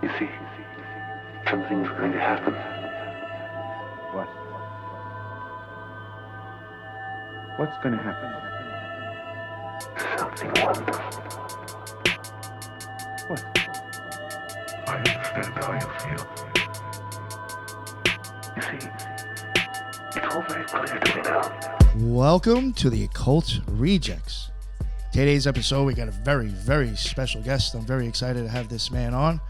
You see, something's going to happen. What? What's going to happen? Something wonderful. What? I understand how you feel. You see, it's all very clear to me now. Welcome to the Occult Rejects. Today's episode, we got a very, very special guest. I'm very excited to have this man on.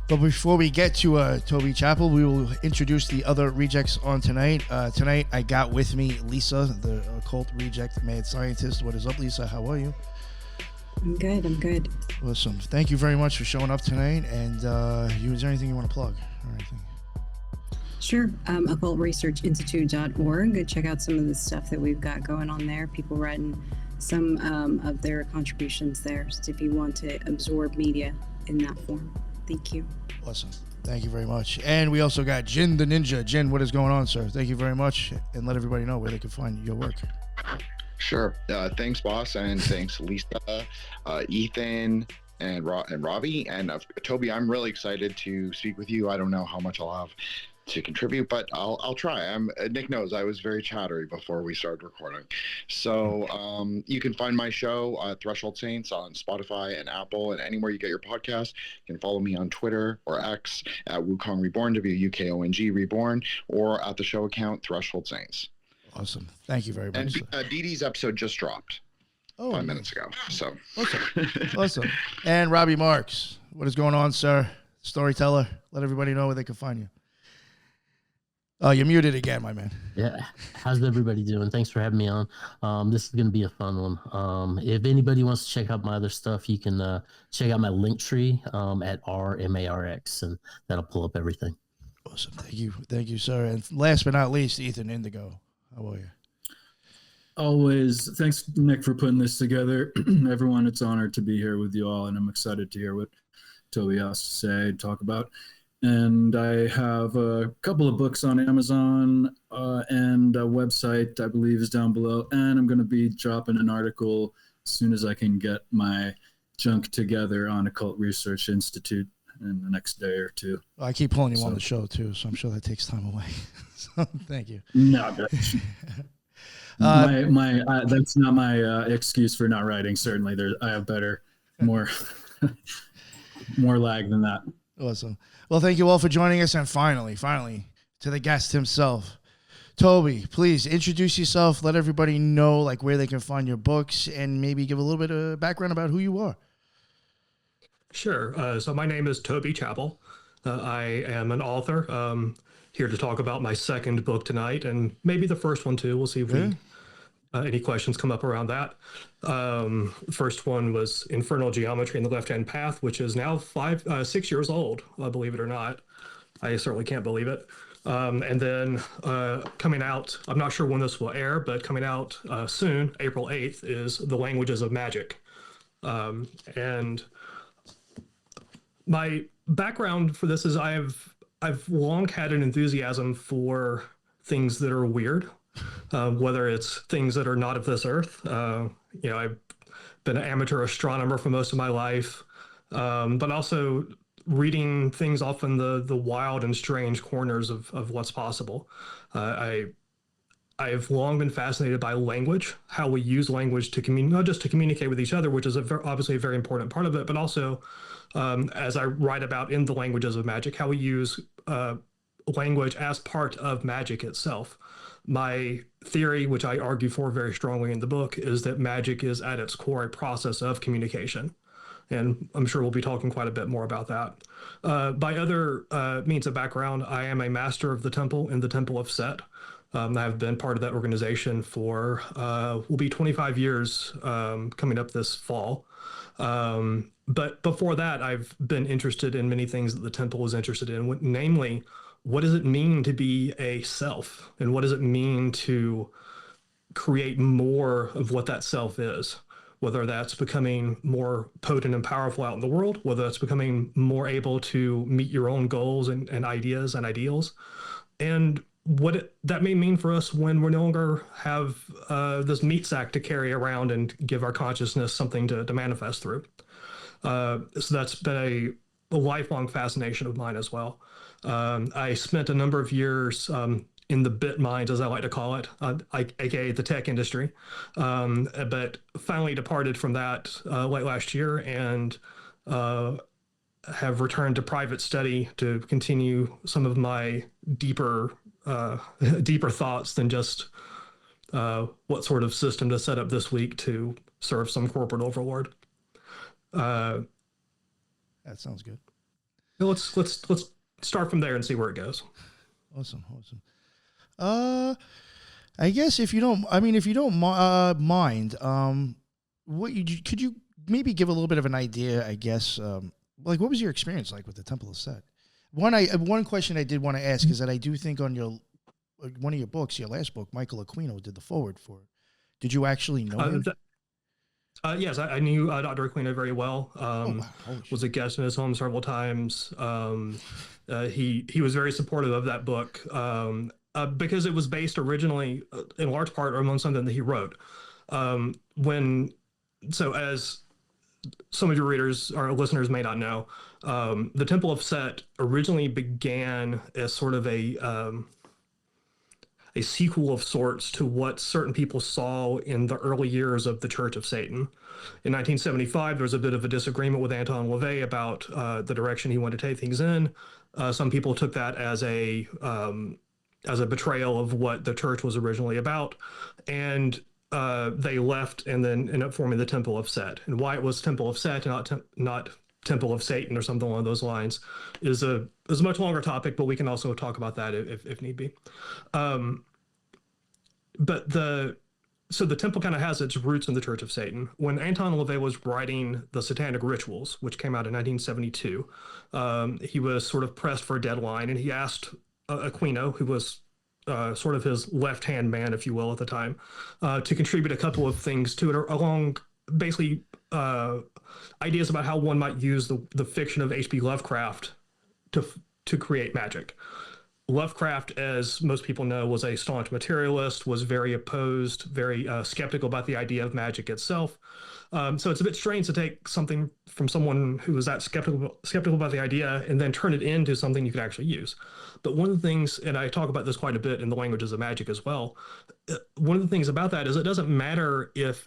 But before we get to Toby Chappell, we will introduce the other rejects on tonight. Tonight, I got with me Lisa, the Occult Reject mad scientist. What is up, Lisa? How are you? I'm good. Awesome. Thank you very much for showing up tonight. And is there anything you want to plug or anything? Sure. occultresearchinstitute.org. Go check out some of the stuff that we've got going on there. People writing some of their contributions there. So if you want to absorb media in that form. Thank you. Awesome. Thank you very much. And we also got Jin the Ninja. Jin, what is going on, sir? Thank you very much. And let everybody know where they can find your work. Sure. Thanks, boss. And thanks, Lisa, Ethan, and Robby. And Toby, I'm really excited to speak with you. I don't know how much I'll have to contribute, but I'll try. Nick knows I was very chattery before we started recording. So you can find my show, Threshold Saints, on Spotify and Apple and anywhere you get your podcast. You can follow me on Twitter or X at Wukong Reborn, WUKONG Reborn, or at the show account Threshold Saints. Awesome. Thank you very much. And Dee Dee's episode just dropped 5 minutes ago. So Awesome. And Robby Marx, what is going on, sir? Storyteller. Let everybody know where they can find you. Oh, you're muted again, my man. Yeah. How's everybody doing? Thanks for having me on. This is going to be a fun one. If anybody wants to check out my other stuff, you can check out my link tree at RMARX, and that'll pull up everything. Awesome. Thank you, sir. And last but not least, Ethan Indigo. How are you? Always. Thanks, Nick, for putting this together. Everyone, it's an honor to be here with you all, and I'm excited to hear what Toby has to say and talk about. And I have a couple of books on Amazon and a website, I believe, is down below. And I'm going to be dropping an article as soon as I can get my junk together on Occult Research Institute in the next day or two. I keep pulling you on the show, too, so I'm sure that takes time away. So thank you. No, that's not my excuse for not writing. Certainly, I have more lag than that. Awesome. Well, thank you all for joining us. And finally, to the guest himself, Toby, please introduce yourself. Let everybody know where they can find your books and maybe give a little bit of background about who you are. Sure. So my name is Toby Chappell. I am an author. Here to talk about my second book tonight, and maybe the first one too. We'll see if any questions come up around that. First one was Infernal Geometry in the Left-Hand Path, which is now 6 years old, believe it or not. I certainly can't believe it. And then coming out, I'm not sure when this will air, but coming out soon, April 8th, is The Languages of Magic. And my background for this is I've long had an enthusiasm for things that are weird. Whether it's things that are not of this earth. I've been an amateur astronomer for most of my life, but also reading things off in the wild and strange corners of what's possible. I've long been fascinated by language, how we use language to not just to communicate with each other, which is obviously a very important part of it, but also, as I write about in The Languages of Magic, how we use language as part of magic itself. My theory, which I argue for very strongly in the book, is that magic is at its core a process of communication. And I'm sure we'll be talking quite a bit more about that. By other means of background, I am a master of the temple in the Temple of Set. I've been part of that organization for, will be 25 years coming up this fall. But before that, I've been interested in many things that the temple is interested in, namely, what does it mean to be a self? And what does it mean to create more of what that self is? Whether that's becoming more potent and powerful out in the world, whether that's becoming more able to meet your own goals and ideas and ideals, and what that may mean for us when we no longer have this meat sack to carry around and give our consciousness something to manifest through. So that's been lifelong fascination of mine as well. I spent a number of years in the bit mines, as I like to call it, aka the tech industry, but finally departed from that late last year and have returned to private study to continue some of my deeper thoughts than just what sort of system to set up this week to serve some corporate overlord. That sounds good. Let's start from there and see where it goes. Awesome. I guess if you don't mind, could you maybe give a little bit of an idea? I guess, like, what was your experience like with the Temple of Set? One question I did want to ask is that I do think on one of your books, your last book, Michael Aquino did the foreword for it. Did you actually know him? Yes, I knew Dr. Aquino very well. Was a guest in his home several times. He was very supportive of that book because it was based originally, in large part, on something that he wrote. So as some of your readers or listeners may not know, the Temple of Set originally began as sort of a sequel of sorts to what certain people saw in the early years of the Church of Satan. In 1975, there was a bit of a disagreement with Anton LaVey about the direction he wanted to take things in. Some people took that as a betrayal of what the church was originally about, and they left and then ended up forming the Temple of Set. And why it was Temple of Set and not Temple of Satan or something along those lines is a much longer topic, but we can also talk about that if need be. So the temple kind of has its roots in the Church of Satan. When Anton LaVey was writing the Satanic Rituals, which came out in 1972, he was sort of pressed for a deadline, and he asked Aquino, who was sort of his left-hand man, if you will, at the time, to contribute a couple of things to it, along basically ideas about how one might use the fiction of H.P. Lovecraft to create magic. Lovecraft, as most people know, was a staunch materialist, was very opposed, very skeptical about the idea of magic itself. So it's a bit strange to take something from someone who was that skeptical about the idea and then turn it into something you could actually use. But one of the things, and I talk about this quite a bit in the Languages of Magic as well, one of the things about that is it doesn't matter if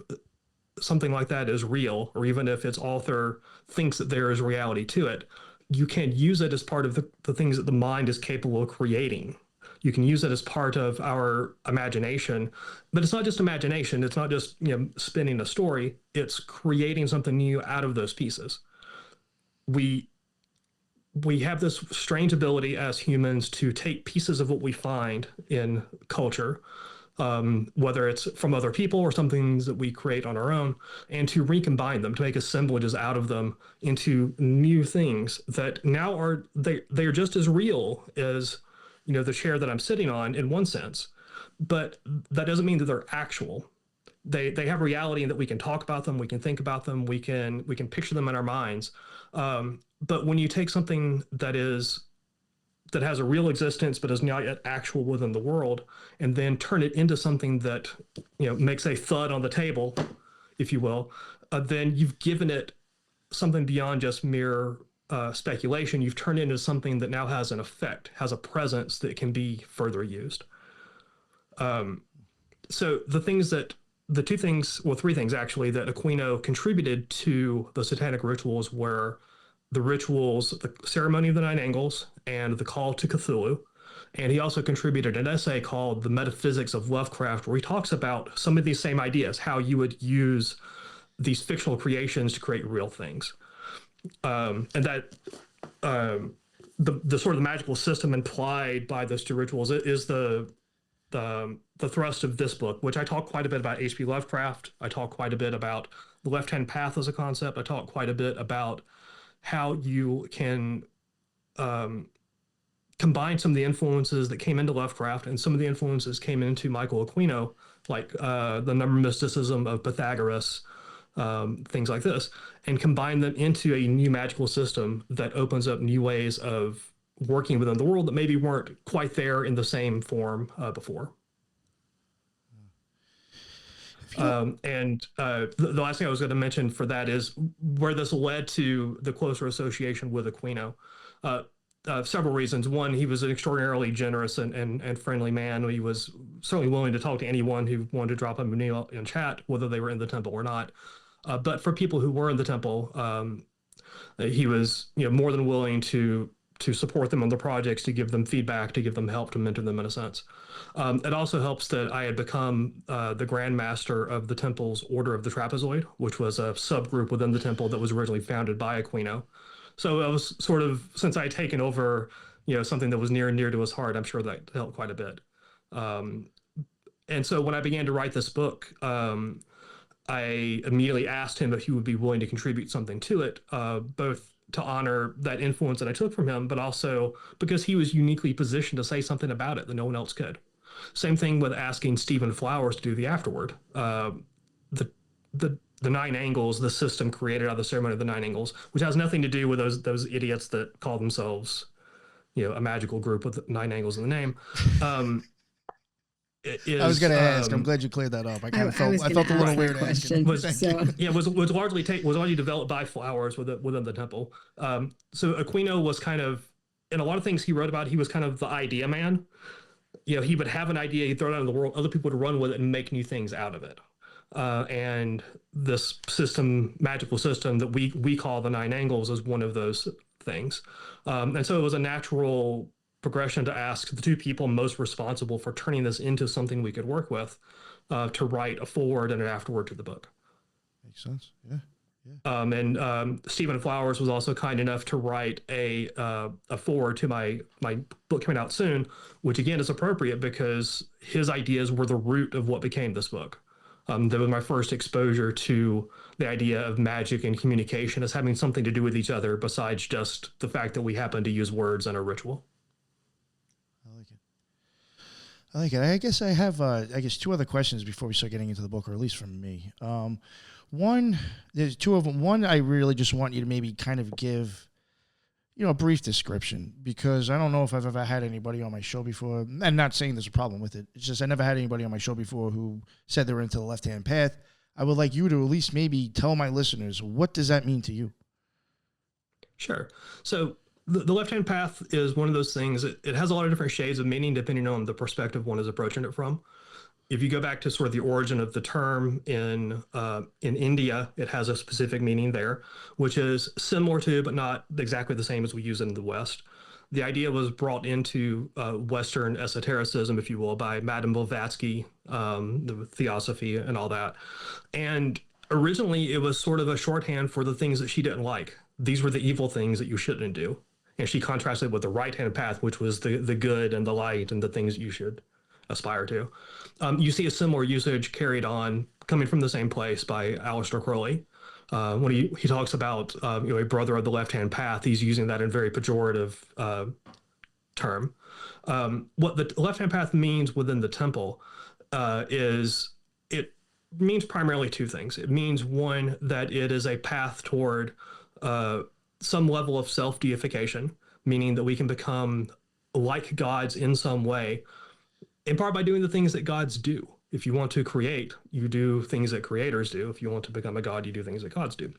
something like that is real, or even if its author thinks that there is reality to it. You can use it as part of the things that the mind is capable of creating. You can use it as part of our imagination, but it's not just imagination. It's not just spinning a story. It's creating something new out of those pieces. We have this strange ability as humans to take pieces of what we find in culture, whether it's from other people or some things that we create on our own, and to recombine them, to make assemblages out of them into new things that now are they're just as real as the chair that I'm sitting on in one sense, but that doesn't mean that they're actual. They have reality, and that we can talk about them, we can think about them, we can picture them in our minds. But when you take something that has a real existence but is not yet actual within the world, and then turn it into something that makes a thud on the table, if you will, then you've given it something beyond just mere speculation. You've turned it into something that now has an effect, has a presence that can be further used. So three things actually that Aquino contributed to the Satanic Rituals were the rituals, the Ceremony of the Nine Angles, and the Call to Cthulhu. And he also contributed an essay called The Metaphysics of Lovecraft, where he talks about some of these same ideas, how you would use these fictional creations to create real things. And that the sort of the magical system implied by those two rituals is the thrust of this book, which I talk quite a bit about H.P. Lovecraft. I talk quite a bit about the left-hand path as a concept. I talk quite a bit about how you can combine some of the influences that came into Lovecraft and some of the influences came into Michael Aquino, like the number mysticism of Pythagoras, things like this, and combine them into a new magical system that opens up new ways of working within the world that maybe weren't quite there in the same form before. The last thing I was going to mention for that is where this led to the closer association with Aquino. Several reasons. One, he was an extraordinarily generous and friendly man. He was certainly willing to talk to anyone who wanted to drop him an email in chat, whether they were in the temple or not. But for people who were in the temple, he was more than willing to support them on the projects, to give them feedback, to give them help, to mentor them in a sense. It also helps that I had become the Grand Master of the temple's Order of the Trapezoid, which was a subgroup within the temple that was originally founded by Aquino. So I was sort of, since I had taken over, something that was near and dear to his heart, I'm sure that helped quite a bit. And so when I began to write this book, I immediately asked him if he would be willing to contribute something to it, both to honor that influence that I took from him, but also because he was uniquely positioned to say something about it that no one else could. Same thing with asking Stephen Flowers to do the afterword. The nine angles, the system created out of the ceremony of the nine angles, which has nothing to do with those idiots that call themselves, a magical group with nine angles in the name. I was going to ask. I'm glad you cleared that up. I felt a little weird asking. Was largely developed by Flowers within the temple. So Aquino was kind of, in a lot of things he wrote about, he was kind of the idea man. He would have an idea, he'd throw it out in the world, other people would run with it and make new things out of it. And this magical system that we call the nine angles, is one of those things. And so it was a natural progression to ask the two people most responsible for turning this into something we could work with, to write a foreword and an afterword to the book. Makes sense. Yeah. And Stephen Flowers was also kind enough to write a foreword to my book coming out soon, which again is appropriate because his ideas were the root of what became this book. That was my first exposure to the idea of magic and communication as having something to do with each other besides just the fact that we happen to use words in a ritual. I like it. I guess I have, two other questions before we start getting into the book, or at least from me. One, there's two of them. One, I really just want you to maybe kind of give, a brief description, because I don't know if I've ever had anybody on my show before. I'm not saying there's a problem with it. It's just I never had anybody on my show before who said they were into the left-hand path. I would like you to at least maybe tell my listeners, what does that mean to you? Sure. So the left-hand path is one of those things. It has a lot of different shades of meaning depending on the perspective one is approaching it from. If you go back to sort of the origin of the term in India, it has a specific meaning there, which is similar to, but not exactly the same as we use in the West. The idea was brought into Western esotericism, if you will, by Madame Blavatsky, the Theosophy and all that. And originally, it was sort of a shorthand for the things that she didn't like. These were the evil things that you shouldn't do. And she contrasted with the right-hand path, which was the good and the light and the things you should aspire to. You see a similar usage carried on coming from the same place by Aleister Crowley. When he talks about a brother of the left-hand path, he's using that in a very pejorative term. What the left-hand path means within the temple is it means primarily two things. It means, one, that it is a path toward some level of self-deification, meaning that we can become like gods in some way, in part by doing the things that gods do. If you want to create, you do things that creators do. If you want to become a god, you do things that gods do.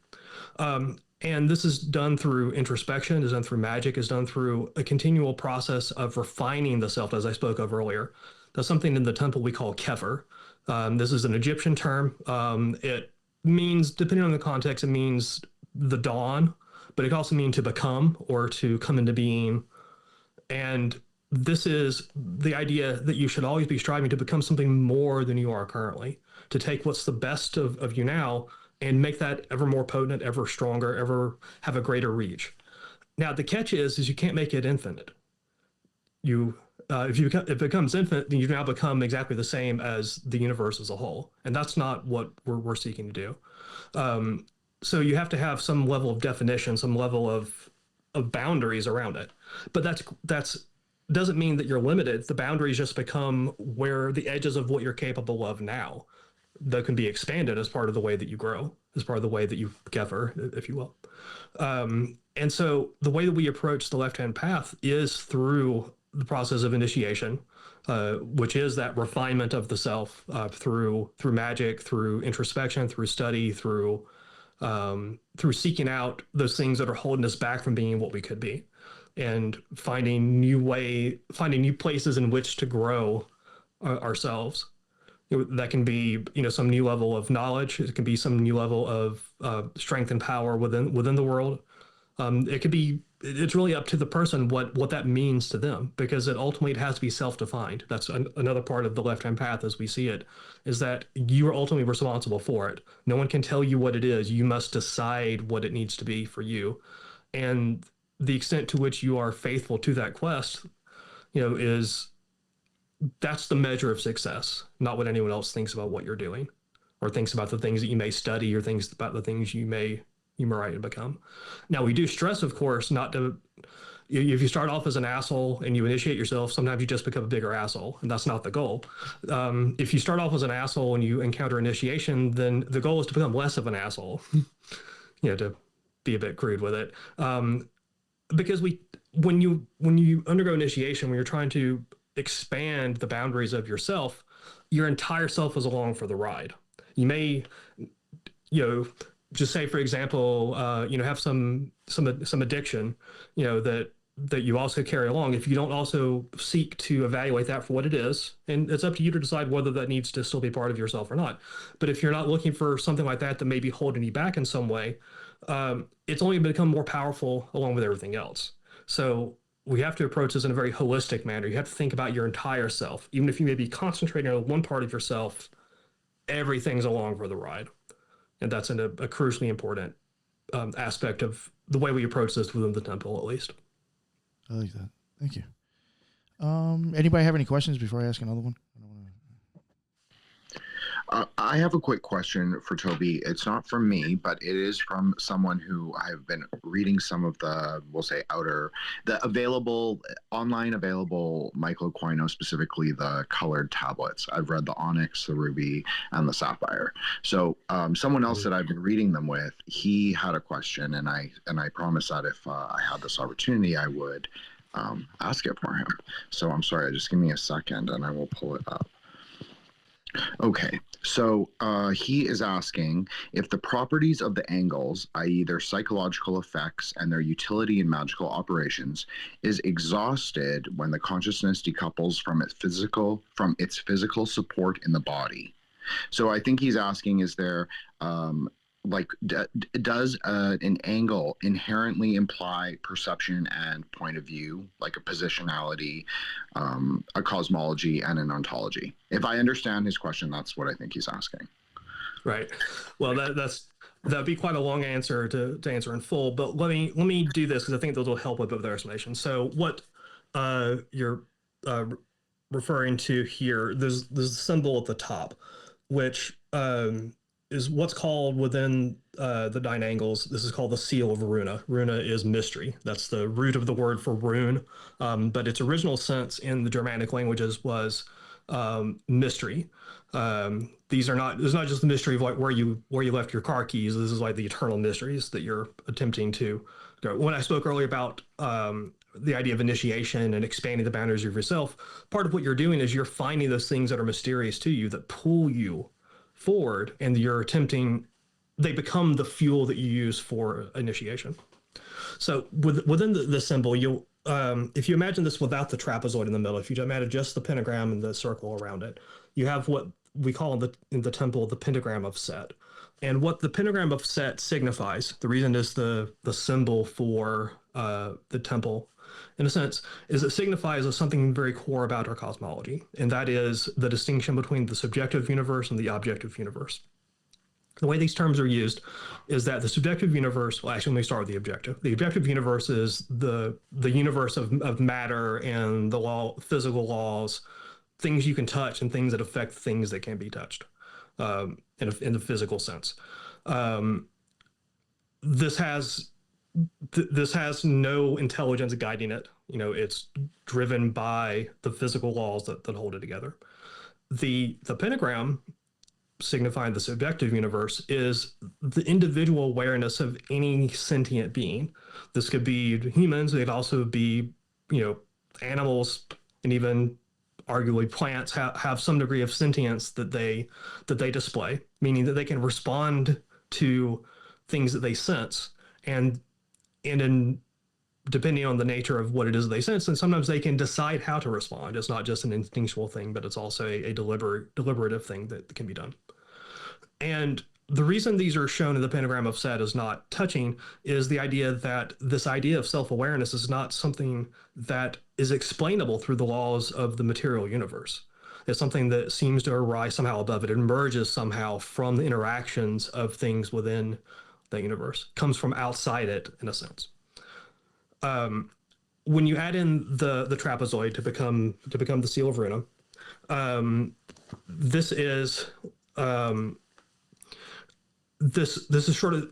And this is done through introspection, is done through magic, is done through a continual process of refining the self, as I spoke of earlier. That's something in the temple we call kever. This is an Egyptian term. It means, depending on the context, it means the dawn, but it can also mean to become or to come into being. And this is the idea that you should always be striving to become something more than you are currently, to take what's the best of you now and make that ever more potent, ever stronger, ever have a greater reach. Now, the catch is you can't make it infinite. If it becomes infinite, then you now become exactly the same as the universe as a whole. And that's not what we're seeking to do. So you have to have some level of definition, some level of boundaries around it. But that's doesn't mean that you're limited. The boundaries just become where the edges of what you're capable of now that can be expanded as part of the way that you grow, as part of the way that you kever, if you will. And so the way that we approach the left-hand path is through the process of initiation, which is that refinement of the self through magic, through introspection, through study, through seeking out those things that are holding us back from being what we could be, and finding new places in which to grow ourselves. That can be, some new level of knowledge. It can be some new level of strength and power within the world. It could be. It's really up to the person what that means to them, because it ultimately has to be self-defined. That's another part of the left-hand path as we see it, is that you are ultimately responsible for it. No one can tell you what it is. You must decide what it needs to be for you, and the extent to which you are faithful to that quest, that's the measure of success, not what anyone else thinks about what you're doing, or thinks about the things that you may study, or thinks about the things you may write and become. Now, we do stress, of course, not to, if you start off as an asshole and you initiate yourself, sometimes you just become a bigger asshole, and that's not the goal. If you start off as an asshole and you encounter initiation, then the goal is to become less of an asshole, to be a bit crude with it. Because when you undergo initiation, when you're trying to expand the boundaries of yourself, your entire self is along for the ride. You may, just say, for example, have some addiction, that you also carry along. If you don't also seek to evaluate that for what it is, and it's up to you to decide whether that needs to still be part of yourself or not. But if you're not looking for something like that may be holding you back in some way, it's only become more powerful along with everything else. So we have to approach this in a very holistic manner. You have to think about your entire self. Even if you may be concentrating on one part of yourself, everything's along for the ride. And that's a crucially important aspect of the way we approach this within the temple, at least. I like that. Thank you. Anybody have any questions before I ask another one? I have a quick question for Toby. It's not from me, but it is from someone who I've been reading some of the, we'll say, online available Mycloquino, specifically the colored tablets. I've read the onyx, the ruby, and the sapphire. So someone else that I've been reading them with, he had a question, and I promised that if I had this opportunity, I would ask it for him. So I'm sorry, just give me a second, and I will pull it up. Okay, so he is asking if the properties of the angles, i.e. their psychological effects and their utility in magical operations, is exhausted when the consciousness decouples from its physical support in the body. So I think he's asking, is there does an angle inherently imply perception and point of view, like a positionality, a cosmology, and an ontology? If I understand his question, that's what I think he's asking. Right. Well, that'd be quite a long answer to answer in full, but let me do this because I think those will help with their explanation. So what you're referring to here, there's a symbol at the top, which is what's called within the nine angles. This is called the seal of Runa. Runa is mystery. That's the root of the word for rune, but its original sense in the Germanic languages was mystery. There's not just the mystery of like where you left your car keys. This is like the eternal mysteries that you're attempting to go. When I spoke earlier about the idea of initiation and expanding the boundaries of yourself, part of what you're doing is you're finding those things that are mysterious to you that pull you forward, and they become the fuel that you use for initiation. So within the symbol, you'll if you imagine this without the trapezoid in the middle, if you imagine just the pentagram and the circle around it, you have what we call in the temple the pentagram of Set. And what the pentagram of Set signifies, the reason is the symbol for the temple, in a sense, is it signifies something very core about our cosmology, and that is the distinction between the subjective universe and the objective universe. The way these terms are used is that the subjective universe, well, actually, let me start with the objective. The objective universe is the universe of matter and the physical laws, things you can touch and things that affect things that can be touched in the physical sense. This has no intelligence guiding it. It's driven by the physical laws that hold it together. The pentagram, signifying the subjective universe, is the individual awareness of any sentient being. This could be humans. It could also be, animals and even arguably plants have some degree of sentience that they display, meaning that they can respond to things that they sense, and in depending on the nature of what it is they sense, and sometimes they can decide how to respond. It's not just an instinctual thing, but it's also a deliberative thing that can be done. And the reason these are shown in the pentagram of Set as not touching is the idea that this idea of self-awareness is not something that is explainable through the laws of the material universe. It's something that seems to arise somehow above it. It emerges somehow from the interactions of things within the universe, comes from outside it in a sense. When you add in the trapezoid to become the seal of Runa, this is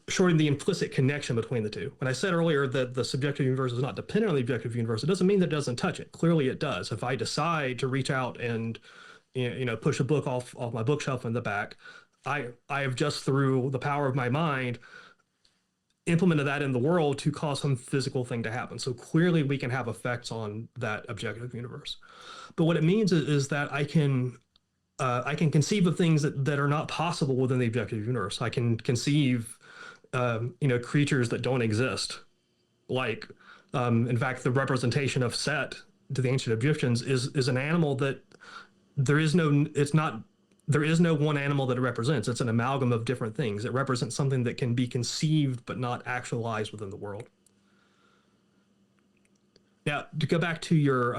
shorting the implicit connection between the two. When I said earlier that the subjective universe is not dependent on the objective universe, it doesn't mean that it doesn't touch it. Clearly it does. If I decide to reach out and push a book off my bookshelf in the back, I have just, through the power of my mind, implemented that in the world to cause some physical thing to happen. So clearly we can have effects on that objective universe. But what it means is that I can conceive of things that are not possible within the objective universe. I can conceive, creatures that don't exist. Like, in fact, the representation of Set to the ancient Egyptians is an animal that there is no one animal that it represents. It's an amalgam of different things. It represents something that can be conceived but not actualized within the world. Now, to go back to your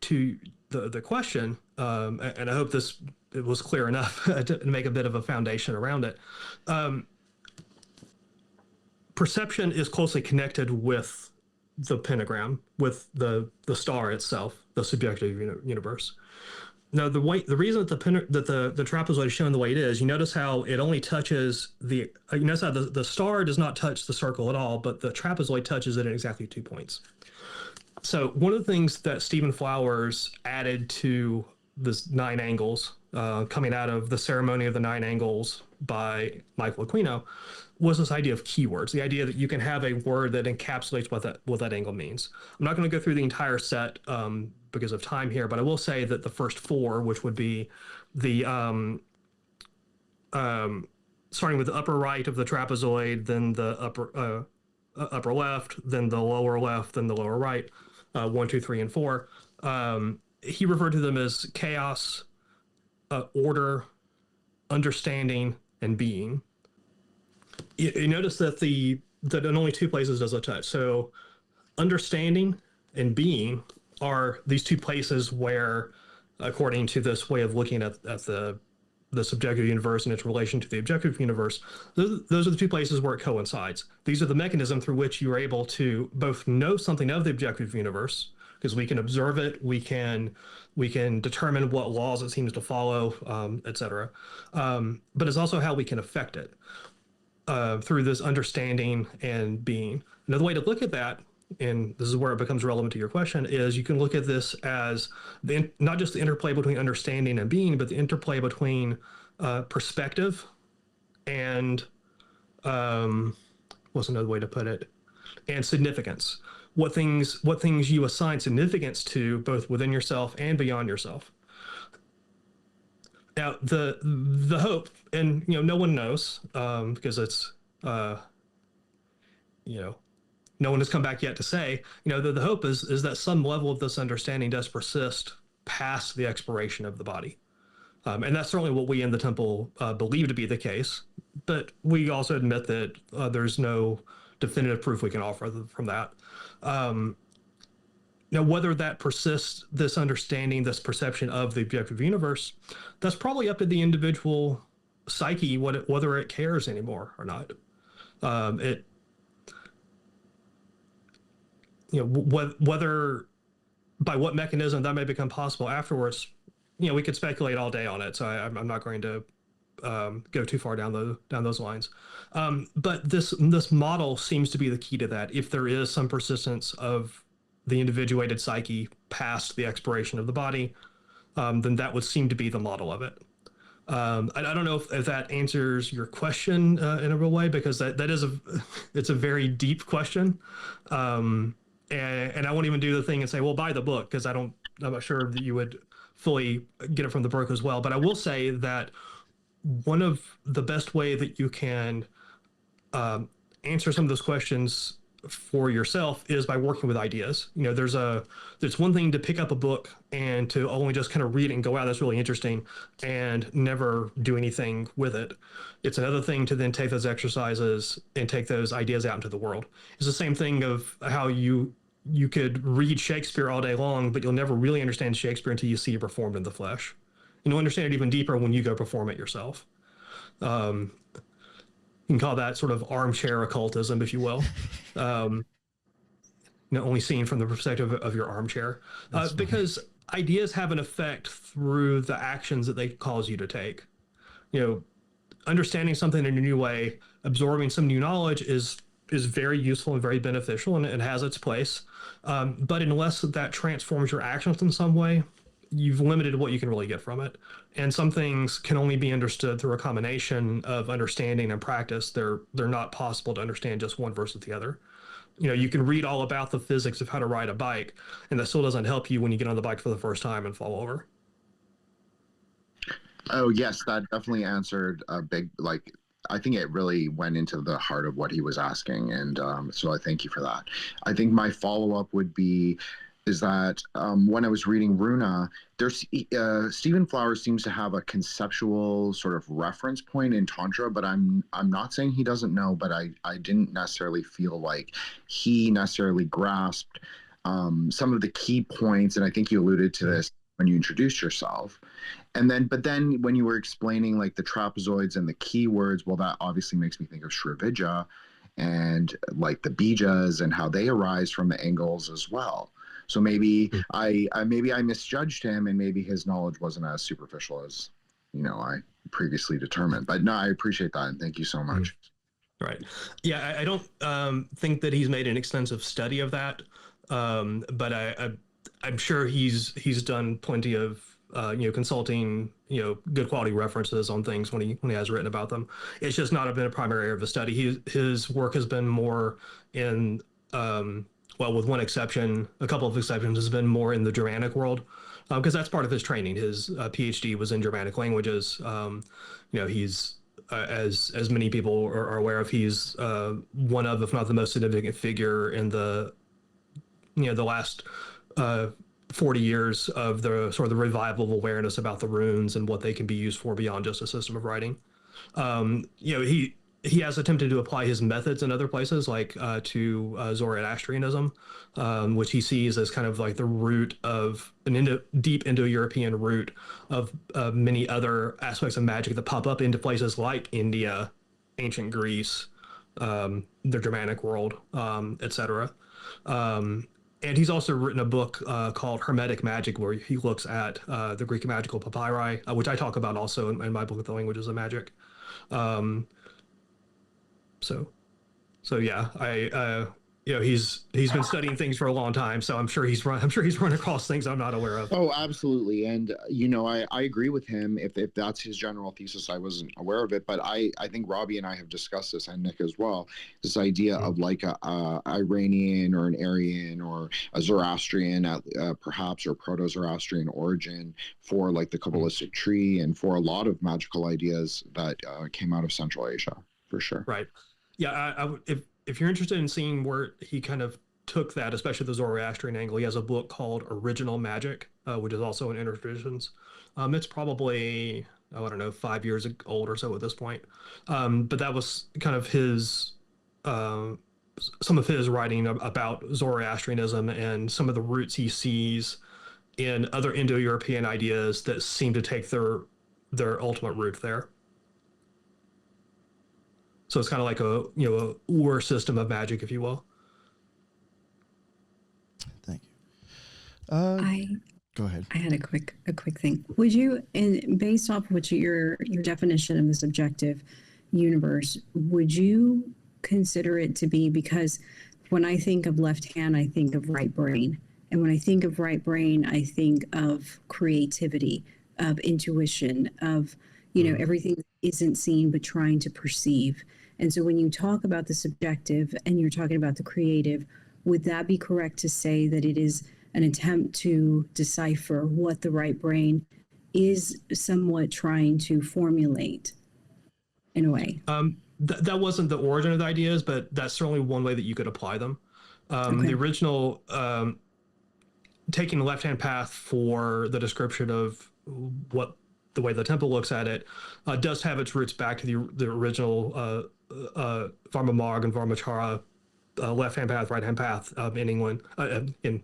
to the question, and I hope it was clear enough to make a bit of a foundation around it. Perception is closely connected with the pentagram, with the star itself, the subjective universe. Now, the reason that the trapezoid is shown the way it is, you notice how it only touches you notice how the star does not touch the circle at all, but the trapezoid touches it at exactly 2 points. So one of the things that Stephen Flowers added to this 9 angles, coming out of the Ceremony of the 9 Angles by Michael Aquino, was this idea of keywords, the idea that you can have a word that encapsulates what that angle means. I'm not going to go through the entire set because of time here, but I will say that the first 4, which would be the starting with the upper right of the trapezoid, then the upper left, then the lower left, then the lower right, 1, 2, 3, and 4. He referred to them as chaos, order, understanding, and being. You notice that in only 2 places does it touch. So understanding and being are these 2 places where, according to this way of looking at the subjective universe and its relation to the objective universe, those are the 2 places where it coincides. These are the mechanism through which you are able to both know something of the objective universe, because we can observe it, we can determine what laws it seems to follow, etc. But it's also how we can affect it through this understanding and being. Another way to look at that, and this is where it becomes relevant to your question, is you can look at this as not just the interplay between understanding and being, but the interplay between perspective and what's another way to put it? And significance. What things you assign significance to, both within yourself and beyond yourself. Now, the hope, and no one knows, because it's no one has come back yet to say, the hope is that some level of this understanding does persist past the expiration of the body. And that's certainly what we in the temple believe to be the case. But we also admit that there's no definitive proof we can offer from that. Now, whether that persists, this understanding, this perception of the objective universe, that's probably up to the individual psyche, whether it cares anymore or not. Whether by what mechanism that may become possible afterwards, we could speculate all day on it. So I'm not going to go too far down those lines. But this model seems to be the key to that. If there is some persistence of the individuated psyche past the expiration of the body, then that would seem to be the model of it. I don't know if that answers your question in a real way, because that is it's a very deep question. and I won't even do the thing and say, well, buy the book, because I'm not sure that you would fully get it from the book as well. But I will say that one of the best way that you can answer some of those questions for yourself is by working with ideas. There's one thing to pick up a book and to only just kind of read it and go, wow, that's really interesting, and never do anything with it. It's another thing to then take those exercises and take those ideas out into the world. It's the same thing of how you could read Shakespeare all day long, but you'll never really understand Shakespeare until you see it performed in the flesh. You'll understand it even deeper when you go perform it yourself. You can call that sort of armchair occultism, if you will. Only seen from the perspective of your armchair, because ideas have an effect through the actions that they cause you to take. Understanding something in a new way, absorbing some new knowledge is very useful and very beneficial, and it has its place. But unless that transforms your actions in some way, you've limited what you can really get from it. And some things can only be understood through a combination of understanding and practice. They're not possible to understand just one versus the other. You can read all about the physics of how to ride a bike, and that still doesn't help you when you get on the bike for the first time and fall over. Oh, yes, that definitely answered a big, I think it really went into the heart of what he was asking. And so I thank you for that. I think my follow-up would be, is that when I was reading Runa, Stephen Flowers seems to have a conceptual sort of reference point in Tantra, but I'm not saying he doesn't know, but I didn't necessarily feel like he necessarily grasped some of the key points, and I think you alluded to this when you introduced yourself. But then when you were explaining like the trapezoids and the keywords, well, that obviously makes me think of Shrivijaya and like the bijas and how they arise from the angles as well. So maybe I misjudged him, and maybe his knowledge wasn't as superficial as I previously determined. But no, I appreciate that, and thank you so much. Right. Yeah, I don't think that he's made an extensive study of that, but I'm sure he's done plenty of consulting, good quality references on things when he has written about them. It's just not been a primary area of the study. His work has been more in with one exception, a couple of exceptions, has been more in the Germanic world, because that's part of his training. His PhD was in Germanic languages. He's as many people are aware of, he's one of, if not the most significant figure in the last 40 years of the sort of the revival of awareness about the runes and what they can be used for beyond just a system of writing. He has attempted to apply his methods in other places, like to Zoroastrianism, which he sees as kind of like the root of deep Indo-European root of many other aspects of magic that pop up into places like India, ancient Greece, the Germanic world, etc. And he's also written a book called Hermetic Magic, where he looks at the Greek magical papyri, which I talk about also in my book, The Languages of Magic. So yeah, he's been studying things for a long time, so I'm sure he's run across things I'm not aware of. Oh, absolutely. And I agree with him. If that's his general thesis, I wasn't aware of it, but I think Robby and I have discussed this, and Nick as well, this idea of like a Iranian or an Aryan or a Zoroastrian perhaps, or Proto-Zoroastrian origin for like the Kabbalistic tree, and for a lot of magical ideas that came out of Central Asia, for sure. Right. Yeah, if you're interested in seeing where he kind of took that, especially the Zoroastrian angle, he has a book called Original Magic, which is also in Intertraditions. It's probably, I don't know, 5 years old or so at this point. But that was kind of his, some of his writing about Zoroastrianism and some of the roots he sees in other Indo-European ideas that seem to take their ultimate root there. So it's kind of like a Ur system of magic, if you will. Thank you. Go ahead. I had a quick thing. Would you, and based off of what your definition of the subjective universe, would you consider it to be, because when I think of left hand, I think of right brain, and when I think of right brain, I think of creativity, of intuition, of everything that isn't seen but trying to perceive. And so when you talk about the subjective and you're talking about the creative, would that be correct to say that it is an attempt to decipher what the right brain is somewhat trying to formulate in a way? That wasn't the origin of the ideas, but that's certainly one way that you could apply them. The original taking the left-hand path for the description of what the way the temple looks at it does have its roots back to the original Varma Marg and Varmachara left-hand path, right-hand path in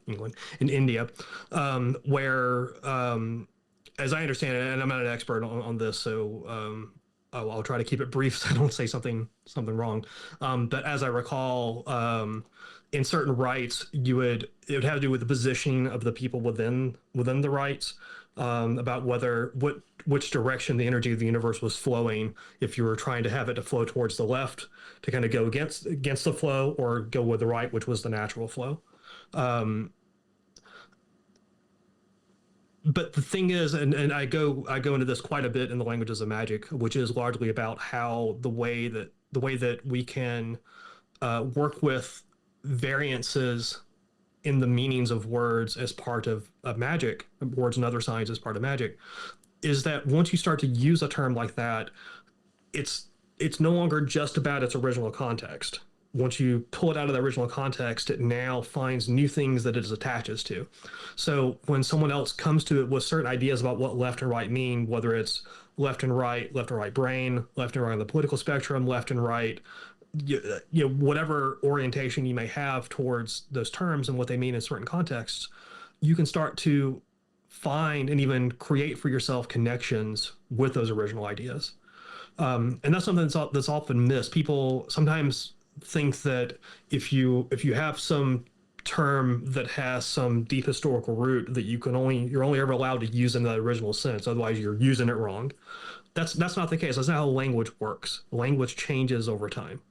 India, where, as I understand it, and I'm not an expert on this, so I'll try to keep it brief so I don't say something wrong. But as I recall, in certain rites, it would have to do with the positioning of the people within the rites, about which direction the energy of the universe was flowing. If you were trying to have it to flow towards the left, to kind of go against the flow, or go with the right, which was the natural flow. But the thing is, and I go into this quite a bit in the Languages of Magic, which is largely about how the way that we can work with variances in the meanings of words as part of magic, words and other signs as part of magic, is that once you start to use a term like that, it's no longer just about its original context. Once you pull it out of the original context, it now finds new things that it attaches to. So when someone else comes to it with certain ideas about what left and right mean, whether it's left and right brain, left and right on the political spectrum, left and right, whatever orientation you may have towards those terms and what they mean in certain contexts, you can start to find and even create for yourself connections with those original ideas. And that's something that's often missed. People sometimes think that if you have some term that has some deep historical root, that you're only ever allowed to use in the original sense, otherwise you're using it wrong. That's not the case. That's not how language works. Language changes over time.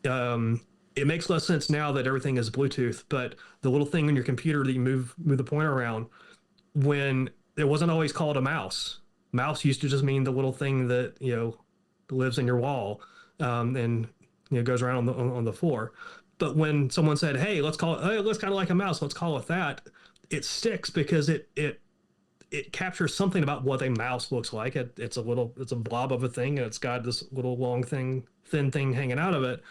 It makes less sense now that everything is Bluetooth, but the little thing on your computer that you move the pointer around, when it wasn't always called a mouse. Mouse used to just mean the little thing that lives in your wall, and goes around on the floor. But when someone said, "Hey, let's call it," "Hey, it looks kind of like a mouse, let's call it that," it sticks because it captures something about what a mouse looks like. It's a blob of a thing, and it's got this little long thing, thin thing hanging out of it.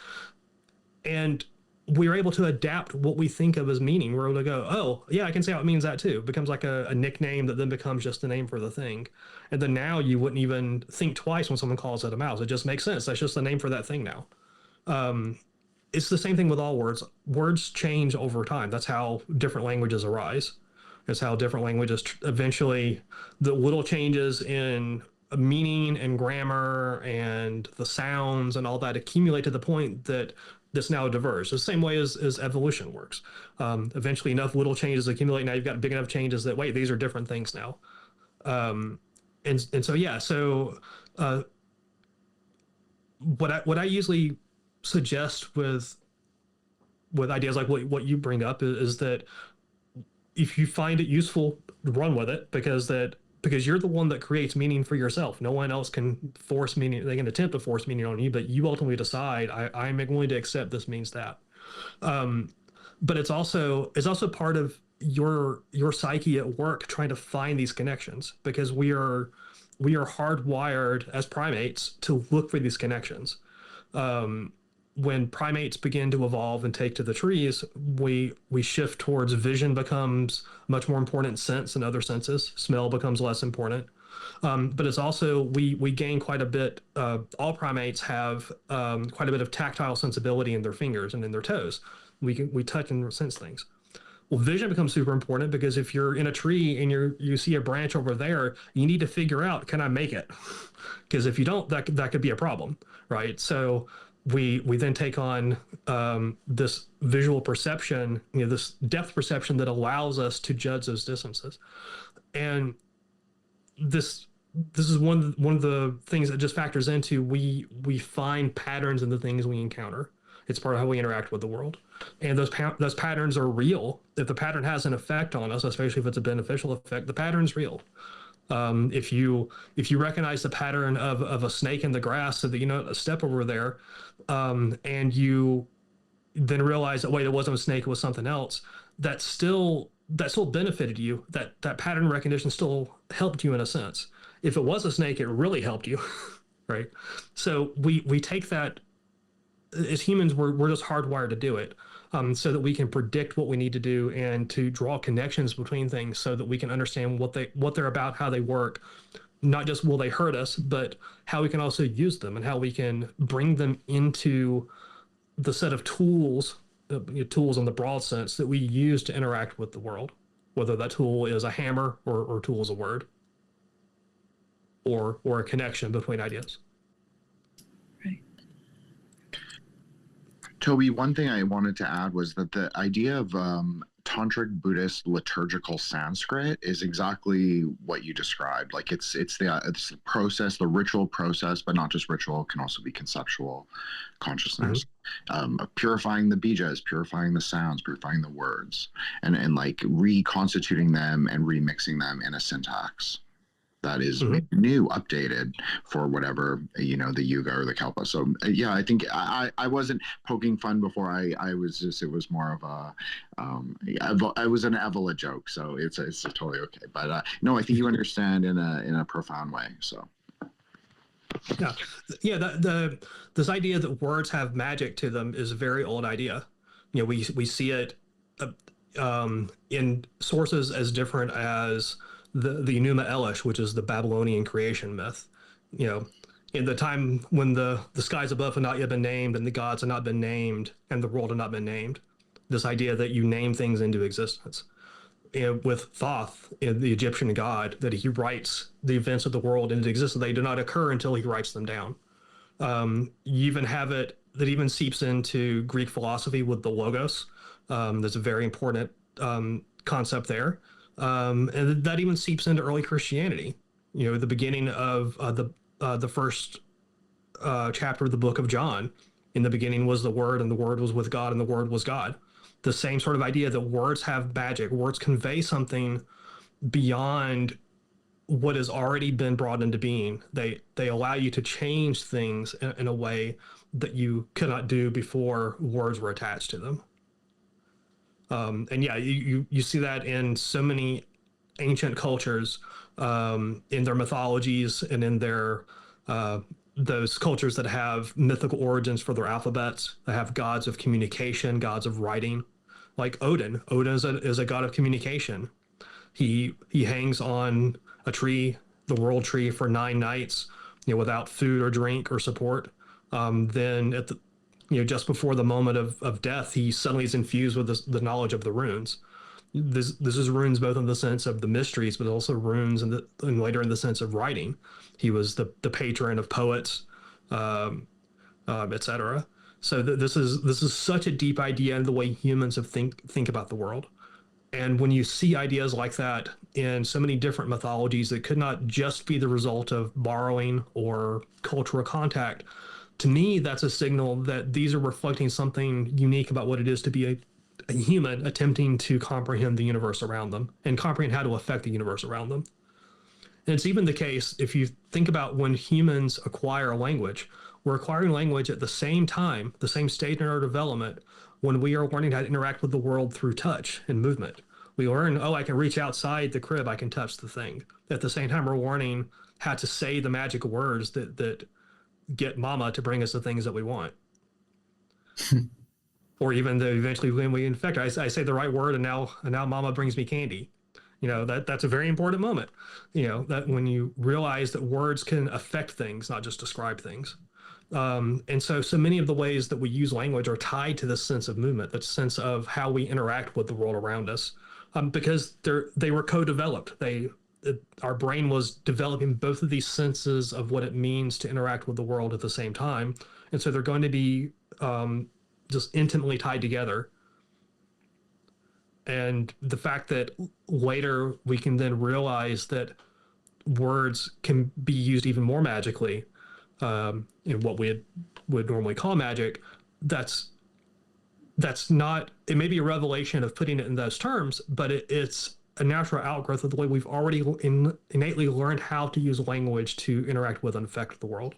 And we're able to adapt what we think of as meaning. We're able to go, "Oh, yeah, I can say how it means that too." It becomes like a nickname that then becomes just the name for the thing. And then now you wouldn't even think twice when someone calls it a mouse. It just makes sense. That's just the name for that thing now. It's the same thing with all words. Words change over time. That's how different languages arise. It's how different languages eventually, the little changes in meaning and grammar and the sounds and all that accumulate to the point that this now diverge. The same way as evolution works. Eventually enough little changes accumulate. Now you've got big enough changes that, wait, these are different things now. And so, yeah, so what I usually suggest with ideas like what you bring up is that if you find it useful, run with it, because you're the one that creates meaning for yourself. No one else can force meaning. They can attempt to force meaning on you, but you ultimately decide, I'm willing to accept this means that. But it's also part of your psyche at work trying to find these connections, because we are hardwired as primates to look for these connections. When primates begin to evolve and take to the trees, we shift towards vision becomes much more important, sense and other senses. Smell becomes less important. But it's also, we gain quite a bit, all primates have quite a bit of tactile sensibility in their fingers and in their toes. We touch and sense things. Well, vision becomes super important, because if you're in a tree and you see a branch over there, you need to figure out, can I make it? Because if you don't, that could be a problem, right? So we then take on this visual perception, this depth perception that allows us to judge those distances. And this is one of the things that just factors into, we find patterns in the things we encounter. It's part of how we interact with the world. And those patterns are real. If the pattern has an effect on us, especially if it's a beneficial effect, the pattern's real. If you recognize the pattern of a snake in the grass, so that a step over there, and you then realize that, wait, it wasn't a snake, it was something else, that still benefited you. That pattern recognition still helped you in a sense. If it was a snake, it really helped you, right? So we take that, as humans, we're just hardwired to do it, so that we can predict what we need to do and to draw connections between things, so that we can understand what they're about, how they work. Not just will they hurt us, but how we can also use them and how we can bring them into the set of tools, tools in the broad sense, that we use to interact with the world, whether that tool is a hammer or tool is a word, or a connection between ideas. Right. Toby, one thing I wanted to add was that the idea of tantric Buddhist liturgical Sanskrit is exactly what you described. Like it's the process, the ritual process, but not just ritual, can also be conceptual consciousness, purifying the bijas, purifying the sounds, purifying the words, and like reconstituting them and remixing them in a syntax that is new, updated for whatever, the Yuga or the Kalpa. So yeah, I think I wasn't poking fun before. I was just, it was more of a, I was an Evola joke. So it's totally okay. But no, I think you understand in a profound way. So. Yeah. This idea that words have magic to them is a very old idea. We see it in sources as different as the Enuma Elish, which is the Babylonian creation myth. In the time when the skies above had not yet been named, and the gods had not been named, and the world had not been named. This idea that you name things into existence. With Thoth, the Egyptian god, that he writes the events of the world into existence. They do not occur until he writes them down. You even have it that even seeps into Greek philosophy with the Logos. There's a very important concept there. And that even seeps into early Christianity. The beginning of the first chapter of the book of John. In the beginning was the Word, and the Word was with God, and the Word was God. The same sort of idea that words have magic. Words convey something beyond what has already been brought into being. They allow you to change things in a way that you could not do before words were attached to them. And yeah, you see that in so many ancient cultures, in their mythologies and in their those cultures that have mythical origins for their alphabets. They have gods of communication, gods of writing, like Odin. Odin is a god of communication. He hangs on a tree, the world tree, for 9 nights, without food or drink or support. Then at the just before the moment of death, he suddenly is infused with the knowledge of the runes. This is runes both in the sense of the mysteries, but also runes and later in the sense of writing. He was the patron of poets, etc. So this is such a deep idea in the way humans have think about the world. And when you see ideas like that in so many different mythologies that could not just be the result of borrowing or cultural contact, to me, that's a signal that these are reflecting something unique about what it is to be a human attempting to comprehend the universe around them and comprehend how to affect the universe around them. And it's even the case, if you think about when humans acquire language, we're acquiring language at the same time, the same stage in our development, when we are learning how to interact with the world through touch and movement. We learn, I can reach outside the crib, I can touch the thing. At the same time, we're learning how to say the magic words that get mama to bring us the things that we want. Or even eventually when we infect her, I say the right word and now mama brings me candy. That's a very important moment. That when you realize that words can affect things, not just describe things. And so many of the ways that we use language are tied to this sense of movement, that sense of how we interact with the world around us, because they were co-developed. Our brain was developing both of these senses of what it means to interact with the world at the same time. And so they're going to be just intimately tied together. And the fact that later we can then realize that words can be used even more magically, in what we would normally call magic, that's not, it may be a revelation of putting it in those terms, but it's a natural outgrowth of the way we've already innately learned how to use language to interact with and affect the world.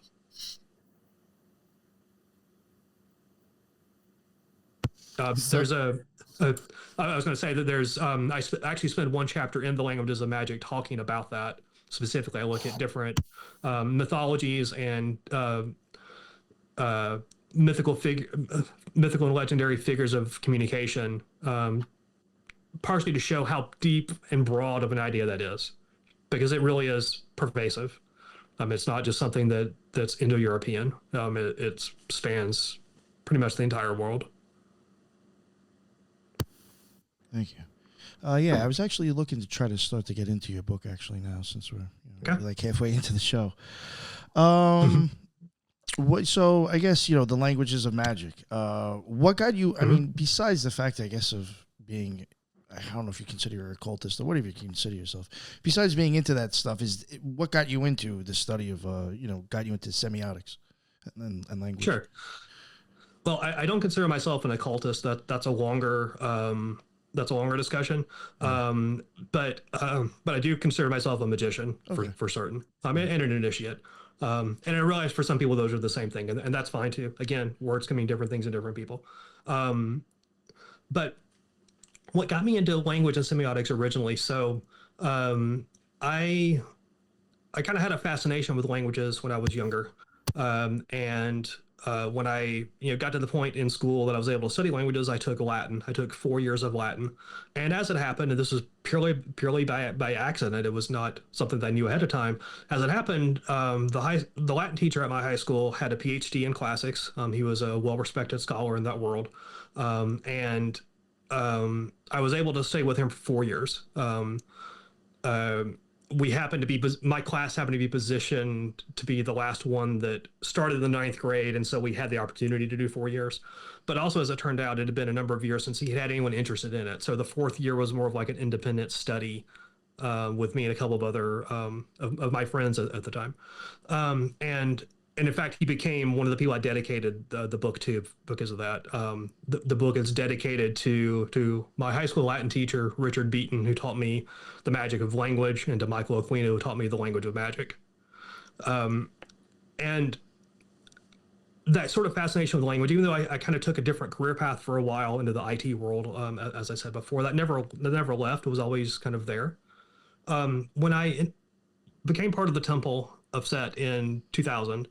There's I was going to say that there's actually spend one chapter in the Languages of Magic talking about that specifically. I look at different mythologies and mythical and legendary figures of communication, partially to show how deep and broad of an idea that is, because it really is pervasive. It's not just something that's Indo-European. It spans pretty much the entire world. Thank you. Yeah, I was actually looking to try to start to get into your book actually now, since we're like halfway into the show. So I guess, the Languages of Magic. What got you, I mean, besides the fact, I guess, of being, I don't know if you consider you're an occultist or whatever you consider yourself, besides being into that stuff, is what got you into the study of, got you into semiotics and language? Sure. Well, I don't consider myself an occultist. That's a longer discussion. But I do consider myself a magician for certain. And an initiate. And I realize for some people those are the same thing, and that's fine too. Again, words can mean different things to different people. But what got me into language and semiotics originally? So I kind of had a fascination with languages when I was younger, and when I got to the point in school that I was able to study languages, I took Latin. I took 4 years of Latin, and as it happened, and this was purely by accident, it was not something that I knew ahead of time. As it happened, the Latin teacher at my high school had a PhD in classics. He was a well-respected scholar in that world, and I was able to stay with him for 4 years. My class happened to be positioned to be the last one that started in the 9th grade, and so we had the opportunity to do 4 years. But also, as it turned out, it had been a number of years since he had anyone interested in it. So the 4th year was more of like an independent study with me and a couple of other of my friends at the time. And in fact, he became one of the people I dedicated the book to because of that. The book is dedicated to my high school Latin teacher, Richard Beaton, who taught me the magic of language, and to Michael Aquino, who taught me the language of magic. And that sort of fascination with language, even though I kind of took a different career path for a while into the IT world, as I said before, that never left. It was always kind of there. When I became part of the Temple of Set in 2000,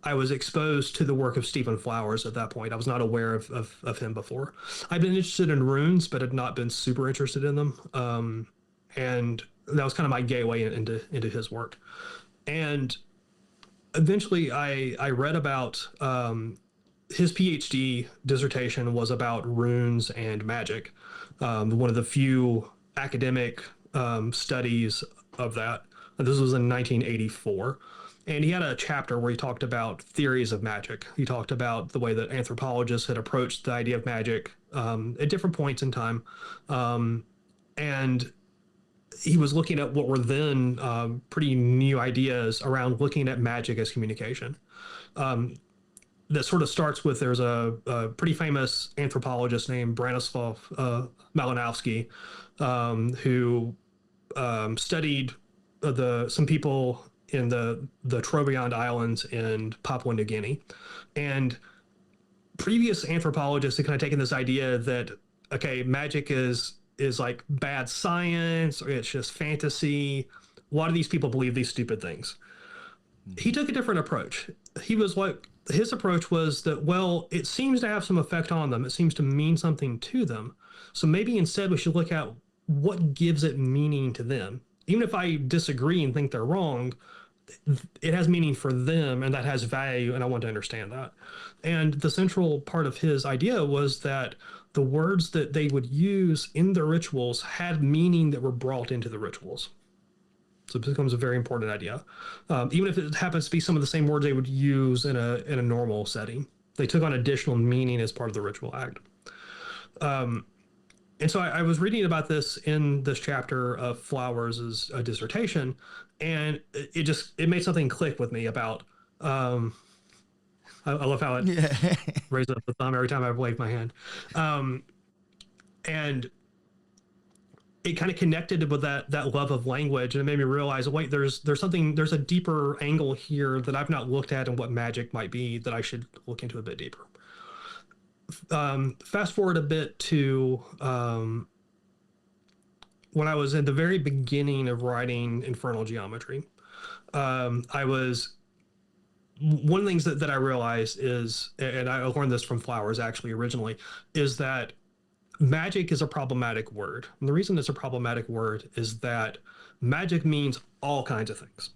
I was exposed to the work of Stephen Flowers at that point. I was not aware of him before. I'd been interested in runes, but had not been super interested in them. And that was kind of my gateway into his work. And eventually I read about his PhD dissertation was about runes and magic. One of the few academic studies of that. This was in 1984. And he had a chapter where he talked about theories of magic. He talked about the way that anthropologists had approached the idea of magic at different points in time. And he was looking at what were then pretty new ideas around looking at magic as communication. That sort of starts with, there's a pretty famous anthropologist named Branislav Malinowski, who studied some people in the Trobriand Islands in Papua New Guinea. And previous anthropologists had kind of taken this idea that, okay, magic is like bad science, or it's just fantasy. A lot of these people believe these stupid things. He took a different approach. His approach was that, well, it seems to have some effect on them. It seems to mean something to them. So maybe instead we should look at what gives it meaning to them. Even if I disagree and think they're wrong, it has meaning for them, and that has value, and I want to understand that. And the central part of his idea was that the words that they would use in their rituals had meaning that were brought into the rituals. So it becomes a very important idea. Even if it happens to be some of the same words they would use in a normal setting, they took on additional meaning as part of the ritual act. And so I was reading about this in this chapter of Flowers' dissertation, and it made something click with me about, I love how it raises up the thumb every time I wave my hand. And it kind of connected with that love of language, and it made me realize, wait, there's a deeper angle here that I've not looked at, and what magic might be that I should look into a bit deeper. fast forward a bit to when I was in the very beginning of writing Infernal Geometry. I was one of the things that I realized is, and I learned this from Flowers actually originally, is that magic is a problematic word. And the reason it's a problematic word is that magic means all kinds of things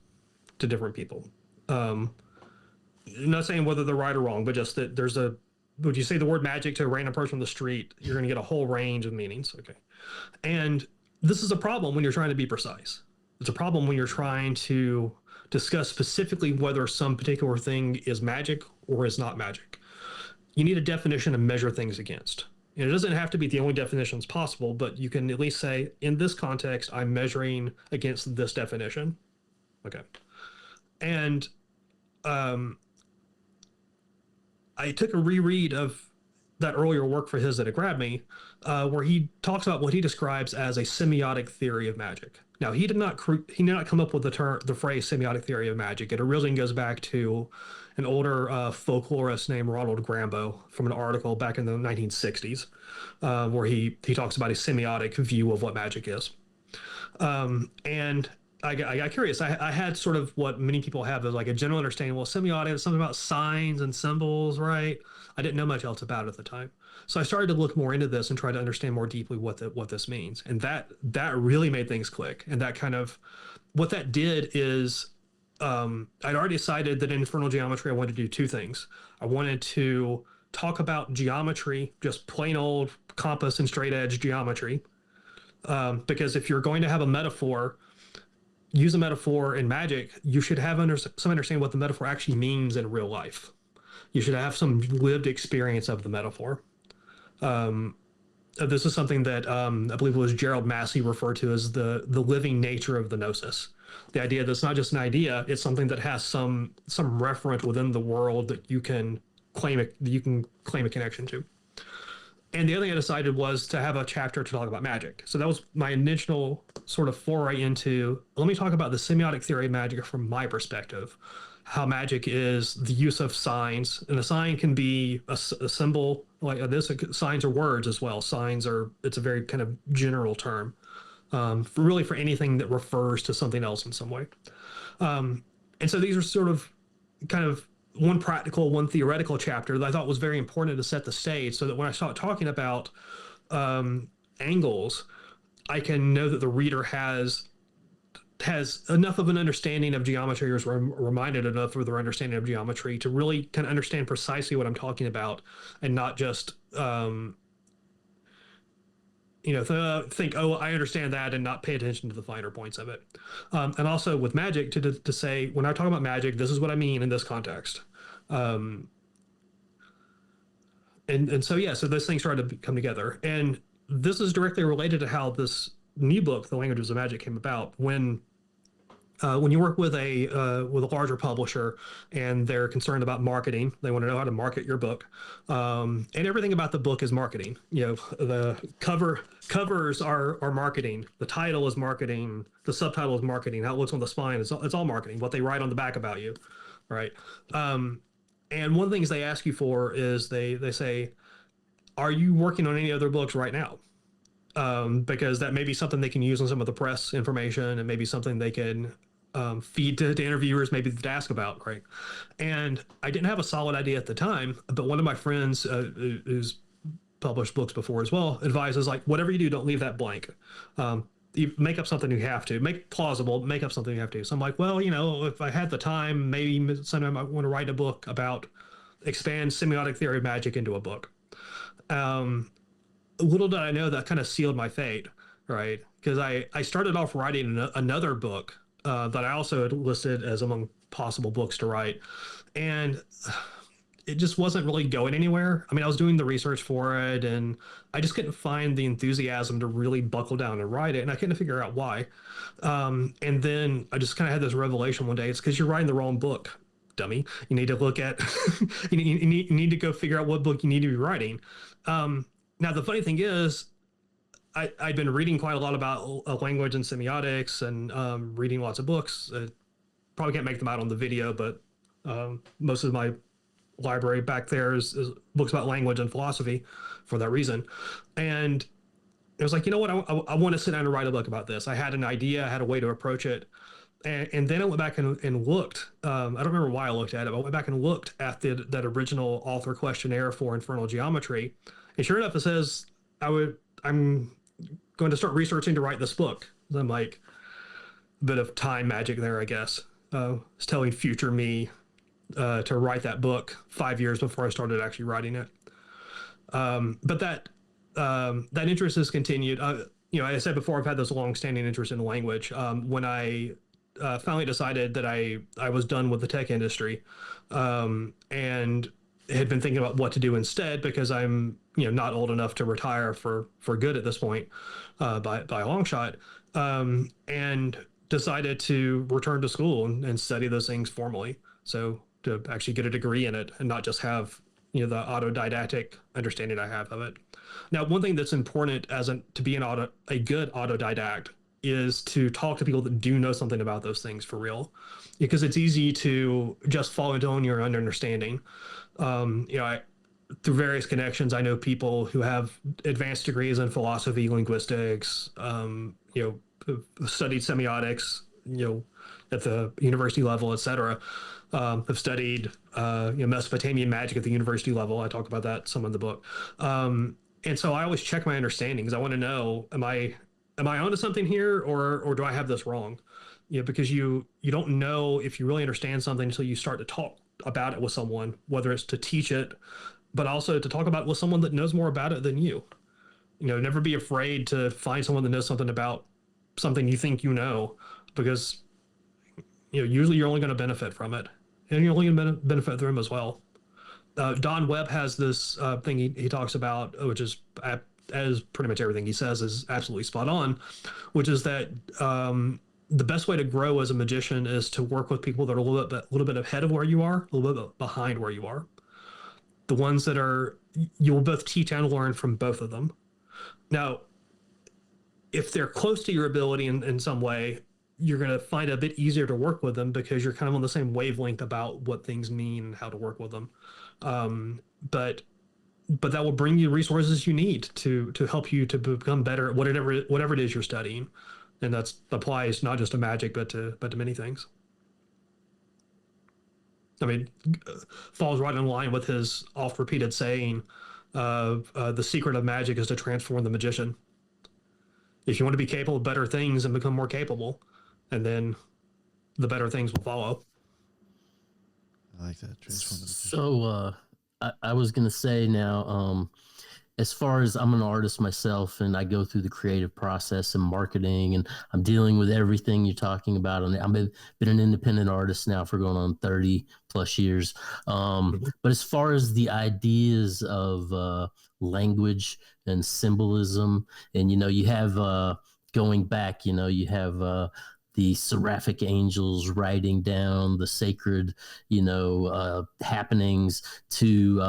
to different people. Not saying whether they're right or wrong, but just that would you say the word magic to a random person on the street, you're going to get a whole range of meanings. Okay. And this is a problem when you're trying to be precise. It's a problem when you're trying to discuss specifically whether some particular thing is magic or is not magic. You need a definition to measure things against. And it doesn't have to be the only definitions possible, but you can at least say, in this context, I'm measuring against this definition. Okay. And I took a reread of that earlier work for his that it grabbed me, where he talks about what he describes as a semiotic theory of magic. Now, he did not come up with the phrase semiotic theory of magic. It originally goes back to an older folklorist named Ronald Grambo from an article back in the 1960s, where he talks about a semiotic view of what magic is. And I got curious. I had sort of what many people have as like a general understanding. Well, semiotic is something about signs and symbols, right? I didn't know much else about it at the time. So I started to look more into this and try to understand more deeply what this means. And that really made things click. And that kind of, what that did is, I'd already decided that in Infernal Geometry, I wanted to do two things. I wanted to talk about geometry, just plain old compass and straight edge geometry. Because if you're going to have a metaphor, use a metaphor in magic, you should have some understanding what the metaphor actually means in real life. You should have some lived experience of the metaphor. This is something that I believe it was Gerald Massey referred to as the living nature of the gnosis. The idea that it's not just an idea; it's something that has some referent within the world that you can claim a connection to. And the other thing I decided was to have a chapter to talk about magic. So that was my initial sort of foray into, let me talk about the semiotic theory of magic from my perspective, how magic is the use of signs. And a sign can be a symbol like this. Signs are words as well. It's a very kind of general term, for anything that refers to something else in some way. And so these are sort of kind of one practical, one theoretical chapter that I thought was very important to set the stage so that when I start talking about angles, I can know that the reader has enough of an understanding of geometry or is reminded enough of their understanding of geometry to really kind of understand precisely what I'm talking about and not just think, oh, I understand that and not pay attention to the finer points of it. And also with magic to say, when I talk about magic, this is what I mean in this context. And so those things started to come together. And this is directly related to how this new book, The Languages of Magic, came about. When you work with a larger publisher and they're concerned about marketing, they want to know how to market your book, and everything about the book is marketing. The covers are marketing, the title is marketing, the subtitle is marketing, how it looks on the spine, it's all marketing. What they write on the back about you, right? And one of the things they ask you for is they say, "Are you working on any other books right now?" Because that may be something they can use on some of the press information, and maybe something they can feed to interviewers, maybe to ask about, right? And I didn't have a solid idea at the time, but one of my friends who's published books before as well advises, like, whatever you do, don't leave that blank. You make up something you have to. Make plausible, make up something you have to. So I'm like, well, if I had the time, maybe sometime I want to write a book about expand semiotic theory of magic into a book. Little did I know that kind of sealed my fate, right? Because I started off writing another book that I also had listed as among possible books to write. And it just wasn't really going anywhere. I mean, I was doing the research for it and I just couldn't find the enthusiasm to really buckle down and write it. And I couldn't figure out why. And then I just kind of had this revelation one day. It's because you're writing the wrong book, dummy. You need to look at, you need to go figure out what book you need to be writing. Now, the funny thing is, I'd been reading quite a lot about language and semiotics and reading lots of books. Probably can't make them out on the video, but most of my library back there is books about language and philosophy for that reason. And it was like, you know what, I want to sit down and write a book about this. I had an idea, I had a way to approach it. And then I went back and looked. I don't remember why I looked at it, but I went back and looked at that original author questionnaire for Infernal Geometry. And sure enough, it says I'm going to start researching to write this book. I'm like, a bit of time magic there, I guess. It's telling future me to write that book 5 years before I started actually writing it. But that interest has continued. I said before, I've had this long-standing interest in language. When I finally decided that I was done with the tech industry, and had been thinking about what to do instead, because I'm not old enough to retire for good at this point, by a long shot, and decided to return to school and study those things formally. So to actually get a degree in it and not just have the autodidactic understanding I have of it. Now, one thing that's important to be a good autodidact is to talk to people that do know something about those things for real, because it's easy to just fall into your own understanding. Through various connections, I know people who have advanced degrees in philosophy, linguistics, studied semiotics, at the university level, etc. Have studied, Mesopotamian magic at the university level. I talk about that some in the book. And so I always check my understandings. I want to know, am I onto something here, or do I have this wrong? Because you don't know if you really understand something until you start to talk about it with someone, whether it's to teach it, but also to talk about it with someone that knows more about it than you. Never be afraid to find someone that knows something about something you think you know, because usually you're only going to benefit from it, and you're only going to benefit from them as well. Don Webb has this thing he talks about, which is, as pretty much everything he says is absolutely spot on, which is that the best way to grow as a magician is to work with people that are a little bit ahead of where you are, a little bit behind where you are. The ones that you will both teach and learn from both of them. Now, if they're close to your ability in some way, you're going to find it a bit easier to work with them, because you're kind of on the same wavelength about what things mean and how to work with them. But that will bring you resources you need to help you to become better at whatever it is you're studying. And that applies not just to magic, but to many things. I mean, falls right in line with his oft-repeated saying, the secret of magic is to transform the magician. If you want to be capable of better things and become more capable, and then the better things will follow. I like that. Transform the magician. So I was going to say now, as far as I'm an artist myself, and I go through the creative process and marketing, and I'm dealing with everything you're talking about. And I've been an independent artist now for going on 30 plus years. But as far as the ideas of language and symbolism, and, you have going back, you have the seraphic angels writing down the sacred, happenings, to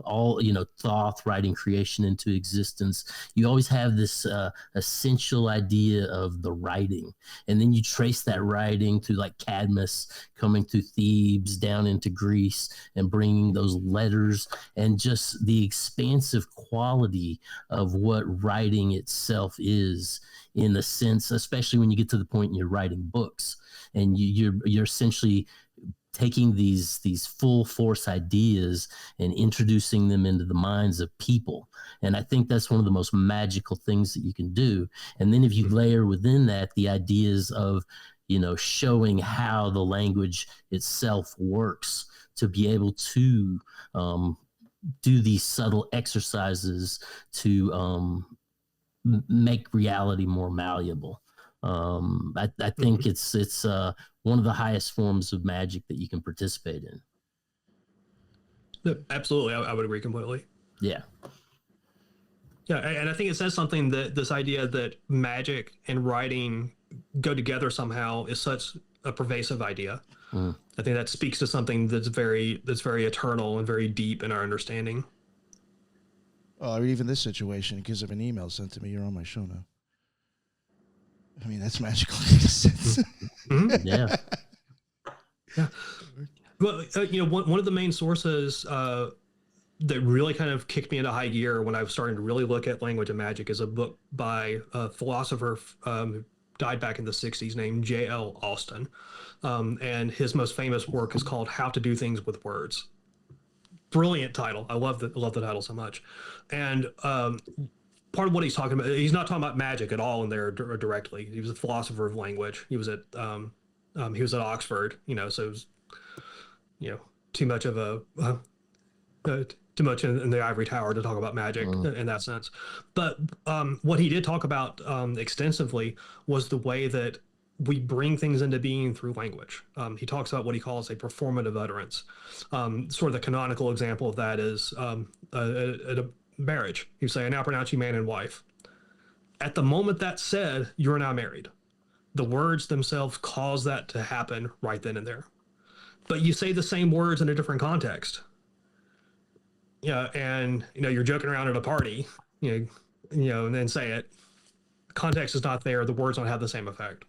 all, Thoth writing creation into existence. You always have this essential idea of the writing. And then you trace that writing through like Cadmus coming through Thebes down into Greece and bringing those letters, and just the expansive quality of what writing itself is, in the sense, especially when you get to the point you're writing books, and you're essentially taking these full force ideas and introducing them into the minds of people. And I think that's one of the most magical things that you can do. And then if you layer within that the ideas of, showing how the language itself works, to be able to do these subtle exercises to make reality more malleable. I think it's one of the highest forms of magic that you can participate in. Absolutely, I would agree completely. Yeah. Yeah, and I think it says something, that this idea that magic and writing go together somehow is such a pervasive idea. I think that speaks to something that's very eternal and very deep in our understanding. Oh, even this situation, because of an email sent to me, you're on my show now. I mean, that's magical in a sense. Yeah. Yeah. Well, one of the main sources that really kind of kicked me into high gear when I was starting to really look at language and magic is a book by a philosopher who died back in the 60s named J.L. Austin. And his most famous work is called How to Do Things with Words. Brilliant title. I love the title so much. And part of what he's talking about, he's not talking about magic at all in there directly. He was a philosopher of language. He was at Oxford, so it was, too much of too much in the ivory tower to talk about magic in that sense. But what he did talk about extensively was the way that we bring things into being through language. He talks about what he calls a performative utterance. Sort of the canonical example of that is at a marriage. You say, I now pronounce you man and wife. At the moment that's said, you're now married. The words themselves cause that to happen right then and there. But you say the same words in a different context. And you're joking around at a party, and then say it. Context is not there. The words don't have the same effect.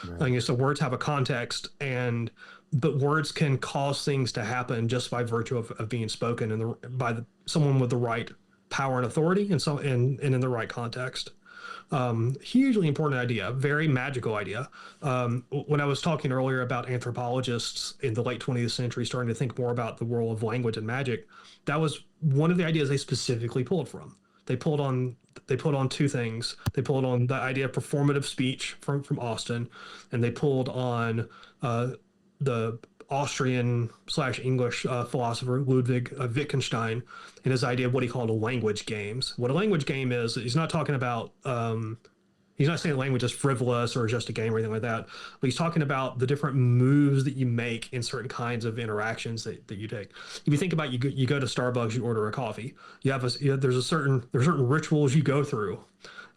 Right. So words have a context, but words can cause things to happen just by virtue of being spoken by someone with the right power and authority, and in the right context. Hugely important idea, very magical idea. When I was talking earlier about anthropologists in the late 20th century starting to think more about the role of language and magic, that was one of the ideas they specifically pulled from. They pulled on two things. They pulled on the idea of performative speech from Austin, and they pulled on the Austrian/English philosopher Ludwig Wittgenstein and his idea of what he called language games. What a language game is, he's not talking about, he's not saying language is frivolous or just a game or anything like that, but he's talking about the different moves that you make in certain kinds of interactions that you take. If you think about, you go to Starbucks, you order a coffee, there's certain rituals you go through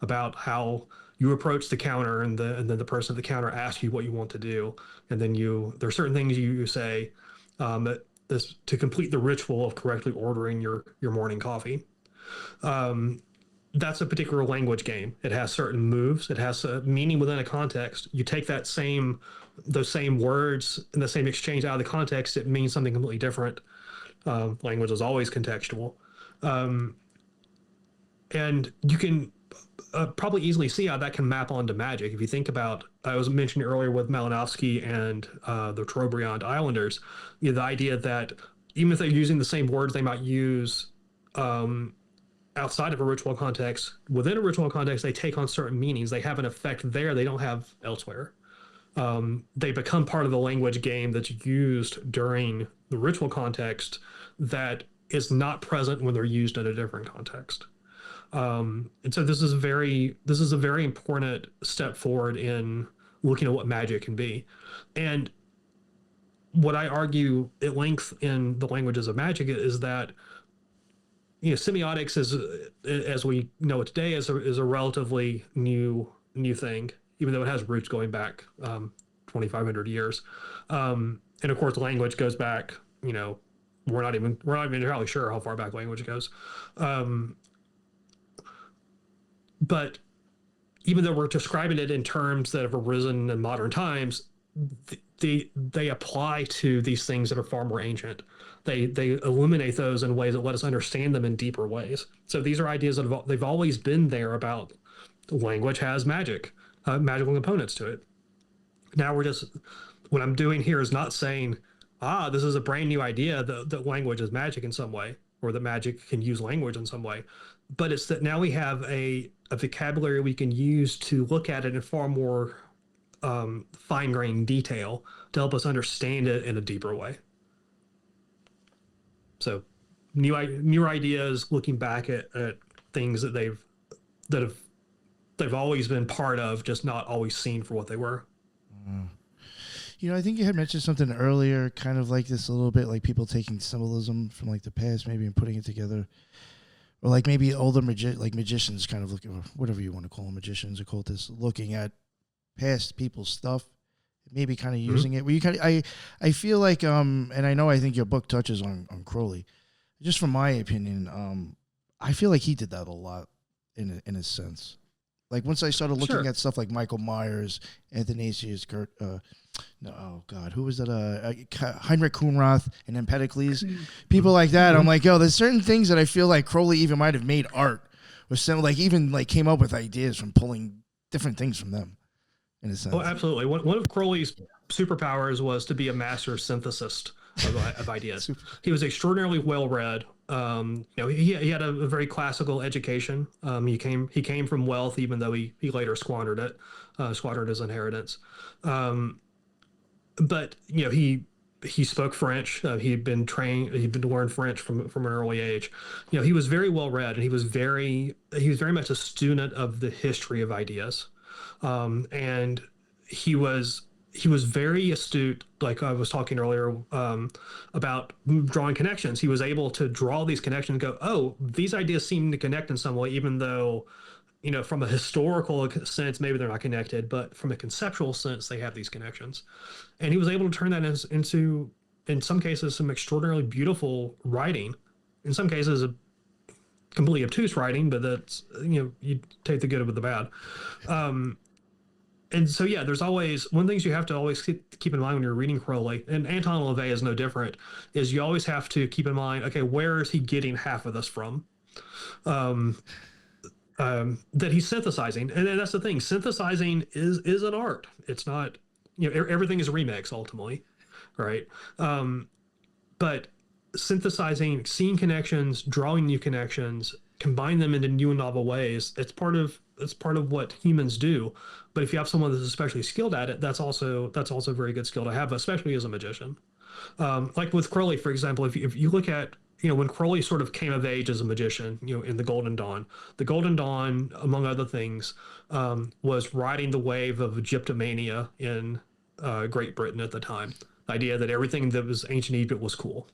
about how you approach the counter, and then the person at the counter asks you what you want to do, and then there are certain things you say to complete the ritual of correctly ordering your morning coffee. That's a particular language game. It has certain moves. It has a meaning within a context. You take those same words and the same exchange out of the context, it means something completely different. Language is always contextual, and you can probably easily see how that can map onto magic. If you think about, I was mentioning earlier with Malinowski and the Trobriand Islanders, the idea that even if they're using the same words they might use outside of a ritual context, within a ritual context, they take on certain meanings. They have an effect there they don't have elsewhere. They become part of the language game that's used during the ritual context that is not present when they're used in a different context. And so this is a very important step forward in looking at what magic can be. And what I argue at length in the languages of magic is that semiotics as we know it today is a relatively new thing, even though it has roots going back 2,500 years. And of course, language goes back. We're not even entirely sure how far back language goes. But even though we're describing it in terms that have arisen in modern times, they apply to these things that are far more ancient. They illuminate those in ways that let us understand them in deeper ways. So these are ideas that they've always been there about language has magical components to it. Now what I'm doing here is not saying, this is a brand new idea that language is magic in some way, or that magic can use language in some way. But it's that now we have a vocabulary we can use to look at it in far more fine-grained detail to help us understand it in a deeper way. So new ideas, looking back at things that they've always been part of, just not always seen for what they were. I think you had mentioned something earlier, kind of like this a little bit, like people taking symbolism from like the past maybe and putting it together. Or like maybe older magicians kind of looking, or whatever you want to call them, magicians, occultists, looking at past people's stuff, maybe kind of using it. Where you kind of, I feel like, and I think your book touches on Crowley. Just from my opinion, I feel like he did that a lot in a sense. Like once I started looking Sure. at stuff like Michael Myers, Athanasius, who was that? Heinrich Kuhnroth, and Empedocles, people like that. I'm like, yo, there's certain things that I feel like Crowley even might have made art, or some, like even like came up with ideas from pulling different things from them. In a sense. Oh, absolutely. One of Crowley's superpowers was to be a master synthesist of ideas. He was extraordinarily well read. He had a very classical education. He came from wealth, even though he later squandered his inheritance. But he spoke French. He'd been to learn French from an early age. He was very well read, and he was very much a student of the history of ideas. And he was very astute, like I was talking earlier about drawing connections. He was able to draw these connections and go, oh, these ideas seem to connect in some way, even though, from a historical sense, maybe they're not connected, but from a conceptual sense, they have these connections. And he was able to turn that into, in some cases, some extraordinarily beautiful writing. In some cases, a completely obtuse writing, but that's, you take the good with the bad. And so, yeah, there's always one of the things you have to always keep in mind when you're reading Crowley, and Anton LaVey is no different, is you always have to keep in mind, okay, where is he getting half of this from? That he's synthesizing. And that's the thing. Synthesizing is an art. It's not, everything is a remix ultimately, right? But synthesizing, seeing connections, drawing new connections, combine them into new and novel ways, it's part of what humans do. But if you have someone that's especially skilled at it, that's also a very good skill to have, especially as a magician. Like with Crowley, for example, if you look at, when Crowley sort of came of age as a magician, in the Golden Dawn, among other things, was riding the wave of Egyptomania in Great Britain at the time. The idea that everything that was ancient Egypt was cool.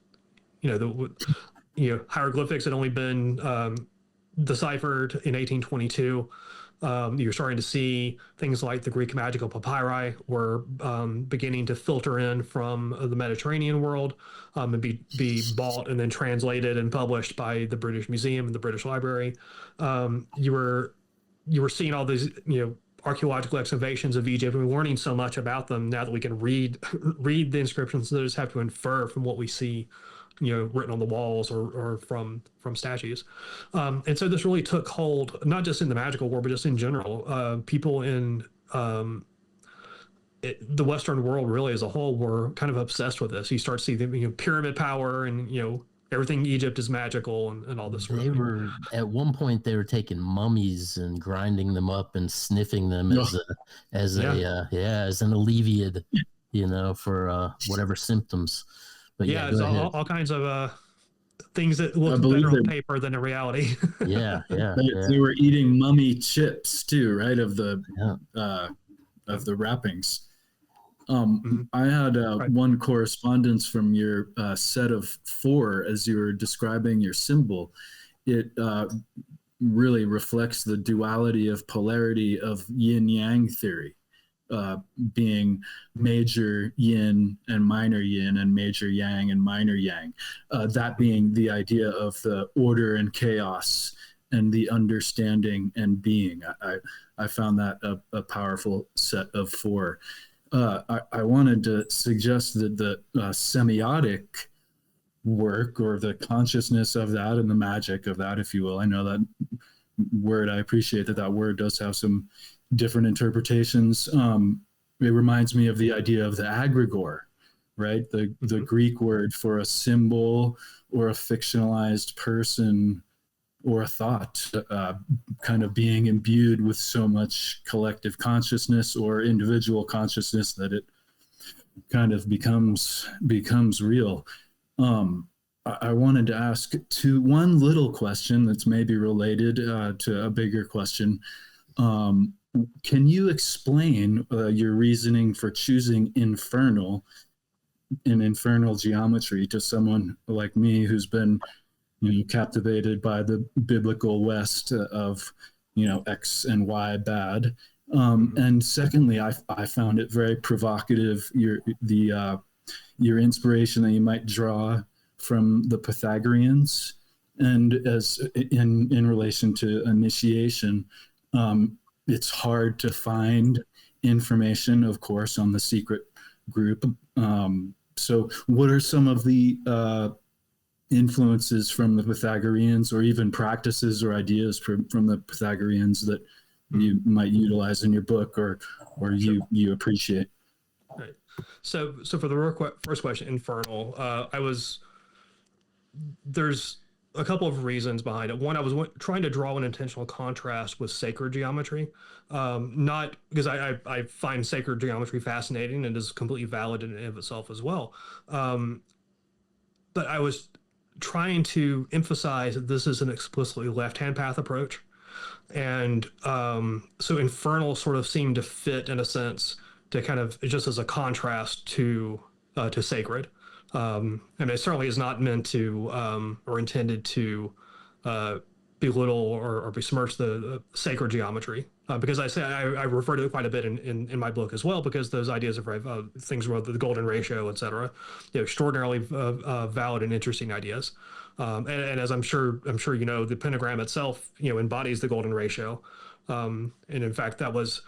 Hieroglyphics had only been deciphered in 1822. You're starting to see things like the Greek magical papyri were beginning to filter in from the Mediterranean world and be bought and then translated and published by the British Museum and the British Library. You were seeing all these archaeological excavations of Egypt, and we're learning so much about them now that we can read the inscriptions. So they just have to infer from what we see, written on the walls or from statues. And so this really took hold, not just in the magical world, but just in general. People in the Western world really as a whole were kind of obsessed with this. You start seeing the pyramid power and, everything Egypt is magical and all this. They were, at one point, they were taking mummies and grinding them up and sniffing them as an alleviate, for whatever symptoms. But there's all kinds of things that look better on paper than in reality. They were eating mummy chips too, right? Of the wrappings. I had one correspondence from your set of 4 as you were describing your symbol. It really reflects the duality of polarity of yin-yang theory. Being major yin and minor yin and major yang and minor yang. That being the idea of the order and chaos and the understanding and being. I found that a powerful set of 4. I wanted to suggest that the semiotic work, or the consciousness of that and the magic of that, if you will. I know that word, I appreciate that word does have some different interpretations. It reminds me of the idea of the egregore, right? The Greek word for a symbol or a fictionalized person or a thought, kind of being imbued with so much collective consciousness or individual consciousness that it kind of becomes real. I wanted to ask one little question that's maybe related to a bigger question. Can you explain your reasoning for choosing infernal geometry to someone like me who's been, captivated by the biblical West of, X and Y bad? And secondly, I found it very provocative, your inspiration that you might draw from the Pythagoreans, and as in relation to initiation. it's hard to find information, of course, on the secret group. So what are some of the influences from the Pythagoreans, or even practices or ideas from the Pythagoreans that you might utilize in your book, or you appreciate? Right. So for the first question, infernal, there's a couple of reasons behind it. One, I was trying to draw an intentional contrast with sacred geometry, not because I find sacred geometry fascinating and is completely valid in and of itself as well. But I was trying to emphasize that this is an explicitly left-hand path approach. And so infernal sort of seemed to fit in a sense to kind of just as a contrast to sacred. And it certainly is not meant to or intended to belittle or besmirch the sacred geometry, because I refer to it quite a bit in my book as well, because those ideas of things about the golden ratio, et cetera, extraordinarily valid and interesting ideas. And as I'm sure you know, the pentagram itself embodies the golden ratio, and in fact that was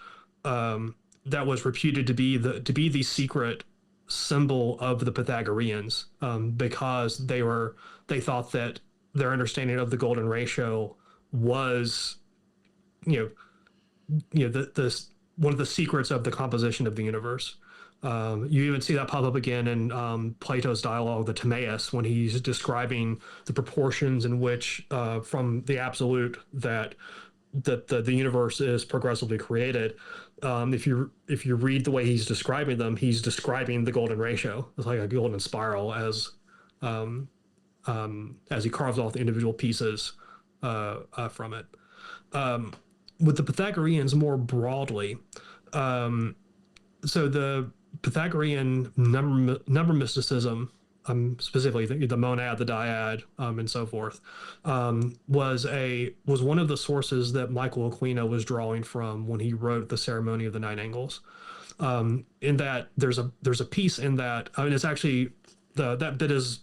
reputed to be the secret symbol of the Pythagoreans, because they thought that their understanding of the golden ratio was the one of the secrets of the composition of the universe. You even see that pop up again in Plato's dialogue, the Timaeus, when he's describing the proportions in which from the absolute that the universe is progressively created. If you read the way he's describing them, he's describing the golden ratio. It's like a golden spiral as he carves off the individual pieces from it. With the Pythagoreans more broadly, so the Pythagorean number mysticism, specifically the monad, the dyad, and so forth, was one of the sources that Michael Aquino was drawing from when he wrote the Ceremony of the Nine Angles. In that there's a piece in that, I mean, it's actually that bit is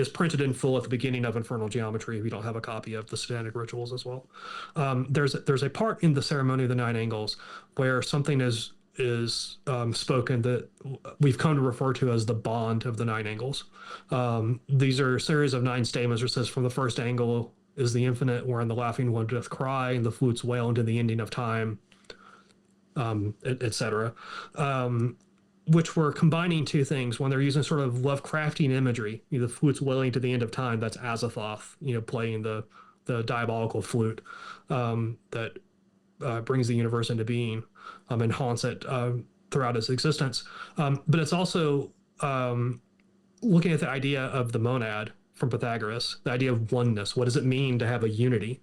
printed in full at the beginning of Infernal Geometry if you don't have a copy of the Satanic Rituals as well. There's a part in the Ceremony of the Nine Angles where something is spoken that we've come to refer to as the bond of the nine angles. These are a series of 9 statements. It says, from the first angle is the infinite, wherein the laughing one doth cry, and the flutes wail into the ending of time, etc. Which were combining two things when they're using sort of Lovecraftian imagery. The flutes wailing to the end of time, that's Azathoth, playing the diabolical flute that brings the universe into being. And haunts it throughout its existence. But it's also looking at the idea of the monad from Pythagoras, the idea of oneness. What does it mean to have a unity?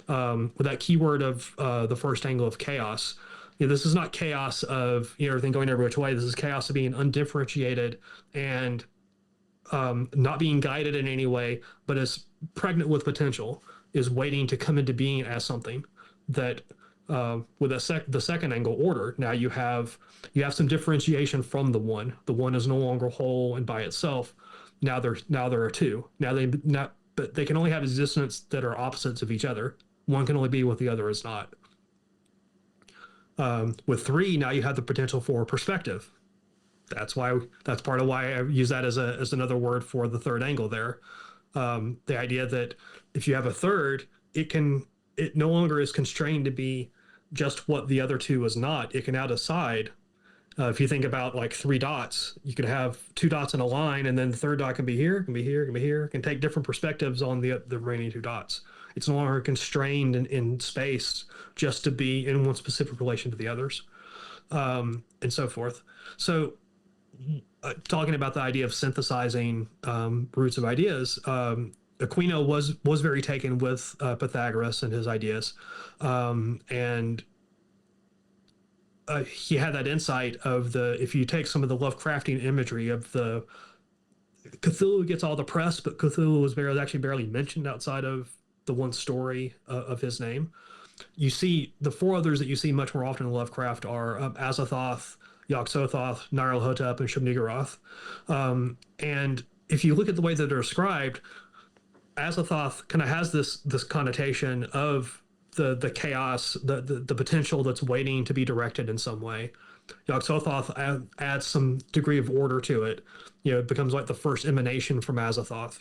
With that keyword of the first angle of chaos, this is not chaos of everything going every which way. This is chaos of being undifferentiated and not being guided in any way, but is pregnant with potential, is waiting to come into being as something that... with the second angle order, now you have some differentiation from the one. The one is no longer whole and by itself. Now there are two. But they can only have existence that are opposites of each other. One can only be what the other is not. With 3, now you have the potential for perspective. That's part of why I use that as another word for the third angle there. The idea that if you have a third, it no longer is constrained to be just what the other two is not. It can now decide. If you think about like 3 dots, you could have 2 dots in a line, and then the third dot can be here, can be here, can be here. It can take different perspectives on the remaining 2 dots. It's no longer constrained in space just to be in one specific relation to the others, and so forth. So, talking about the idea of synthesizing roots of ideas. Aquino was very taken with Pythagoras and his ideas, and he had that insight of if you take some of the Lovecraftian imagery of the Cthulhu gets all the press, but Cthulhu was actually barely mentioned outside of the one story of his name. You see the 4 others that you see much more often in Lovecraft are Azathoth, Yog-Sothoth, Nyarlathotep, and Shub-Niggurath. And if you look at the way that they're described, Azathoth kind of has this connotation of the chaos, the potential that's waiting to be directed in some way. Yog-Sothoth adds some degree of order to it. It becomes like the first emanation from Azathoth.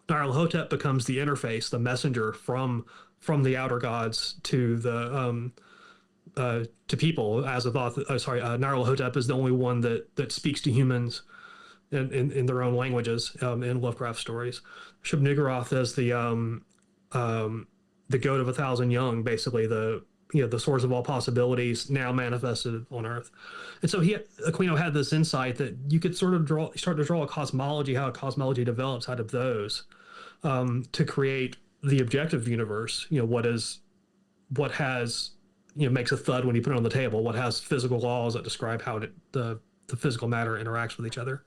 Nyarlathotep becomes the interface, the messenger from the outer gods to the to people. Nyarlathotep is the only one that speaks to humans in their own languages in Lovecraft stories. Shub-Niggurath is the goat of 1,000 young, basically the source of all possibilities now manifested on Earth. And so Aquino had this insight that you could sort of start to draw a cosmology, how a cosmology develops out of those, to create the objective universe. What has makes a thud when you put it on the table, what has physical laws that describe how the physical matter interacts with each other.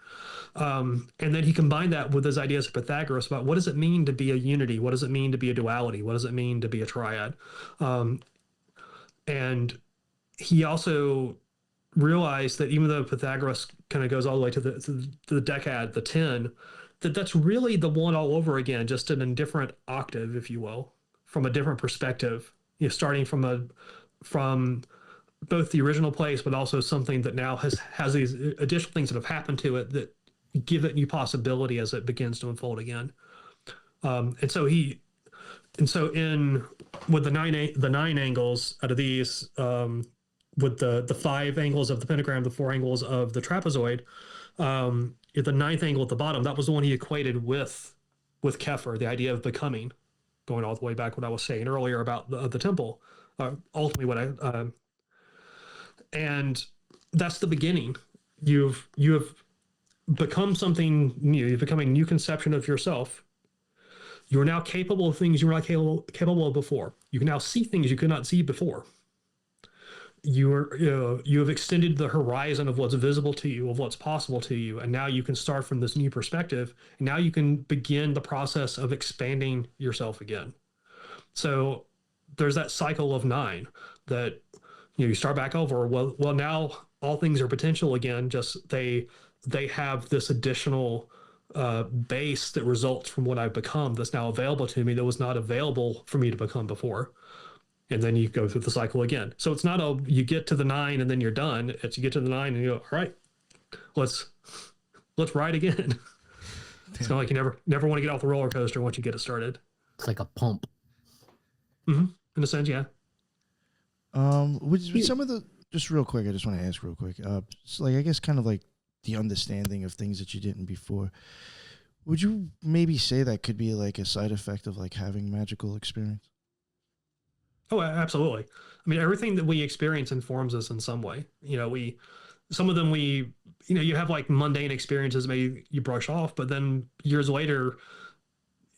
And then he combined that with his ideas of Pythagoras about what does it mean to be a unity? What does it mean to be a duality? What does it mean to be a triad? And he also realized that even though Pythagoras kind of goes all the way to the decad, the 10, that's really the one all over again, just in a different octave, if you will, from a different perspective, starting from both the original place, but also something that now has these additional things that have happened to it that give it new possibility as it begins to unfold again. With the nine angles out of these, with the 5 angles of the pentagram, the 4 angles of the trapezoid, the 9th angle at the bottom, that was the one he equated with Kepher, the idea of becoming, going all the way back what I was saying earlier about the temple. Ultimately, and that's the beginning. You have become something new. You've become a new conception of yourself. You are now capable of things you were not capable of before. You can now see things you could not see before. You have extended the horizon of what's visible to you, of what's possible to you, and now you can start from this new perspective. And now you can begin the process of expanding yourself again. So there's that cycle of 9 that you start back over. Well, now all things are potential again. Just they have this additional base that results from what I've become that's now available to me that was not available for me to become before. And then you go through the cycle again. So it's not you get to the 9 and then you're done. It's you get to the 9 and you go, all right, let's ride again. It's kind of like you never want to get off the roller coaster once you get it started. It's like a pump. Mm-hmm. In a sense, yeah. With some of the, just real quick, I just want to ask real quick. So I guess kind of like the understanding of things that you didn't before. Would you maybe say that could be like a side effect of like having magical experience? Oh, absolutely. I mean, everything that we experience informs us in some way. Some of them you have like mundane experiences, maybe you brush off, but then years later,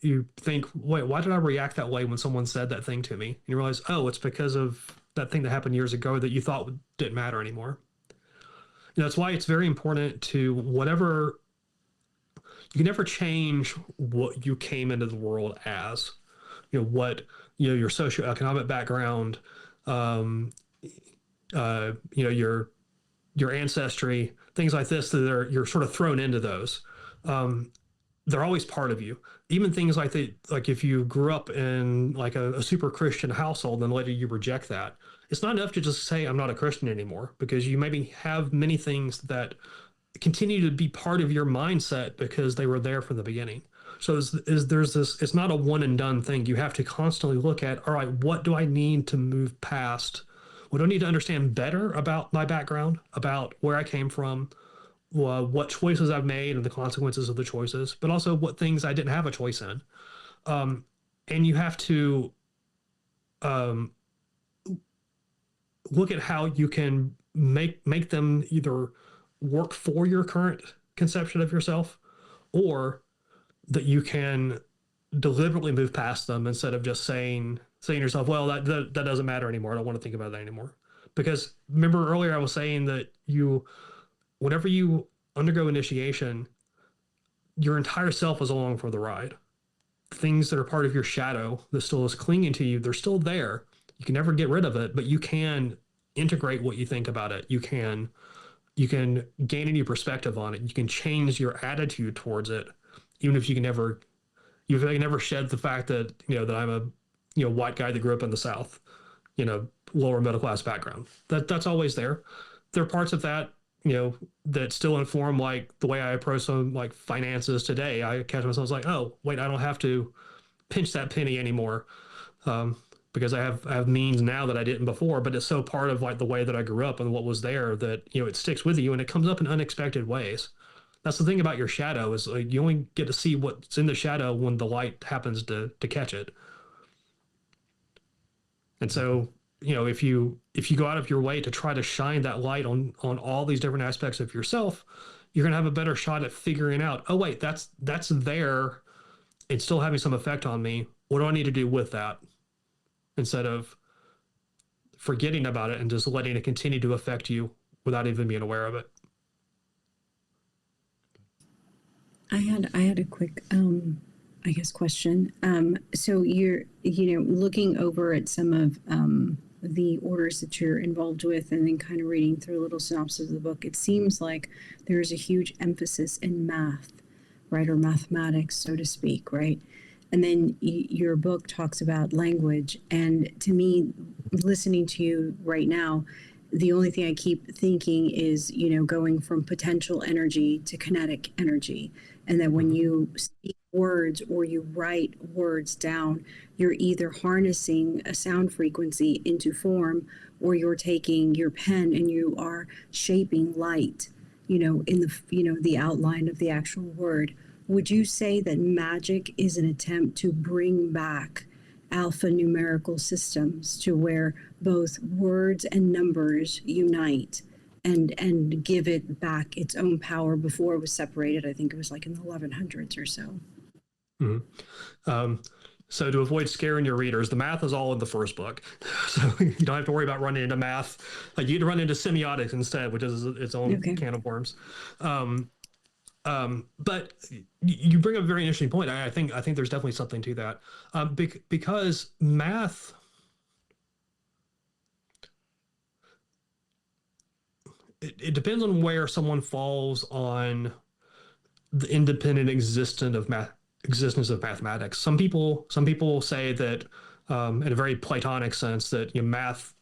you think, wait, why did I react that way when someone said that thing to me? And you realize, oh, it's because of that thing that happened years ago that you thought didn't matter anymore. That's why it's very important to you can never change what you came into the world as. What your socioeconomic background, your ancestry, things like this that you're sort of thrown into those. They're always part of you. Even things like if you grew up in like a super Christian household, then later you reject that. It's not enough to just say, I'm not a Christian anymore, because you maybe have many things that continue to be part of your mindset because they were there from the beginning. So there's this, it's not a one and done thing. You have to constantly look at, all right, what do I need to move past? What do I need to understand better about my background, about where I came from, what choices I've made and the consequences of the choices, but also what things I didn't have a choice in. And you have to look at how you can make them either work for your current conception of yourself, or that you can deliberately move past them instead of just saying to yourself, well, that doesn't matter anymore. I don't want to think about that anymore. Because remember earlier I was saying that whenever you undergo initiation, your entire self is along for the ride. Things that are part of your shadow that still is clinging to you, they're still there. You can never get rid of it, but you can integrate what you think about it. You can gain a new perspective on it. You can change your attitude towards it, even if you can never shed the fact that that I'm white guy that grew up in the South, lower middle class background. That's always there. There are parts of that, that still inform like the way I approach some like finances today. I catch myself like, oh wait, I don't have to pinch that penny anymore, because I have means now that I didn't before. But it's so part of like the way that I grew up and what was there that it sticks with you, and it comes up in unexpected ways. That's the thing about your shadow, is like you only get to see what's in the shadow when the light happens to catch it. And so, if you go out of your way to try to shine that light on all these different aspects of yourself, you're going to have a better shot at figuring out, oh wait, that's there. It's still having some effect on me. What do I need to do with that? Instead of forgetting about it and just letting it continue to affect you without even being aware of it. I had a quick, I guess, question. So you're, looking over at some of the orders that you're involved with, and then kind of reading through a little synopsis of the book, it seems like there's a huge emphasis in math, right, or mathematics, so to speak, right? And then your book talks about language. And to me, listening to you right now, the only thing I keep thinking is, going from potential energy to kinetic energy. And that when you speak words or you write words down, you're either harnessing a sound frequency into form, or you're taking your pen and you are shaping light, in the outline of the actual word. Would you say that magic is an attempt to bring back alphanumerical systems to where both words and numbers unite and give it back its own power? Before it was separated, I think it was like in the 1100s or so. Mm-hmm. So to avoid scaring your readers, the math is all in the first book. So you don't have to worry about running into math. You get to run into semiotics instead, which is its own can of worms. But you bring up a very interesting point. I think there's definitely something to that, because math, it depends on where someone falls on the independent existence of mathematics. Some people say that, in a very Platonic sense, that math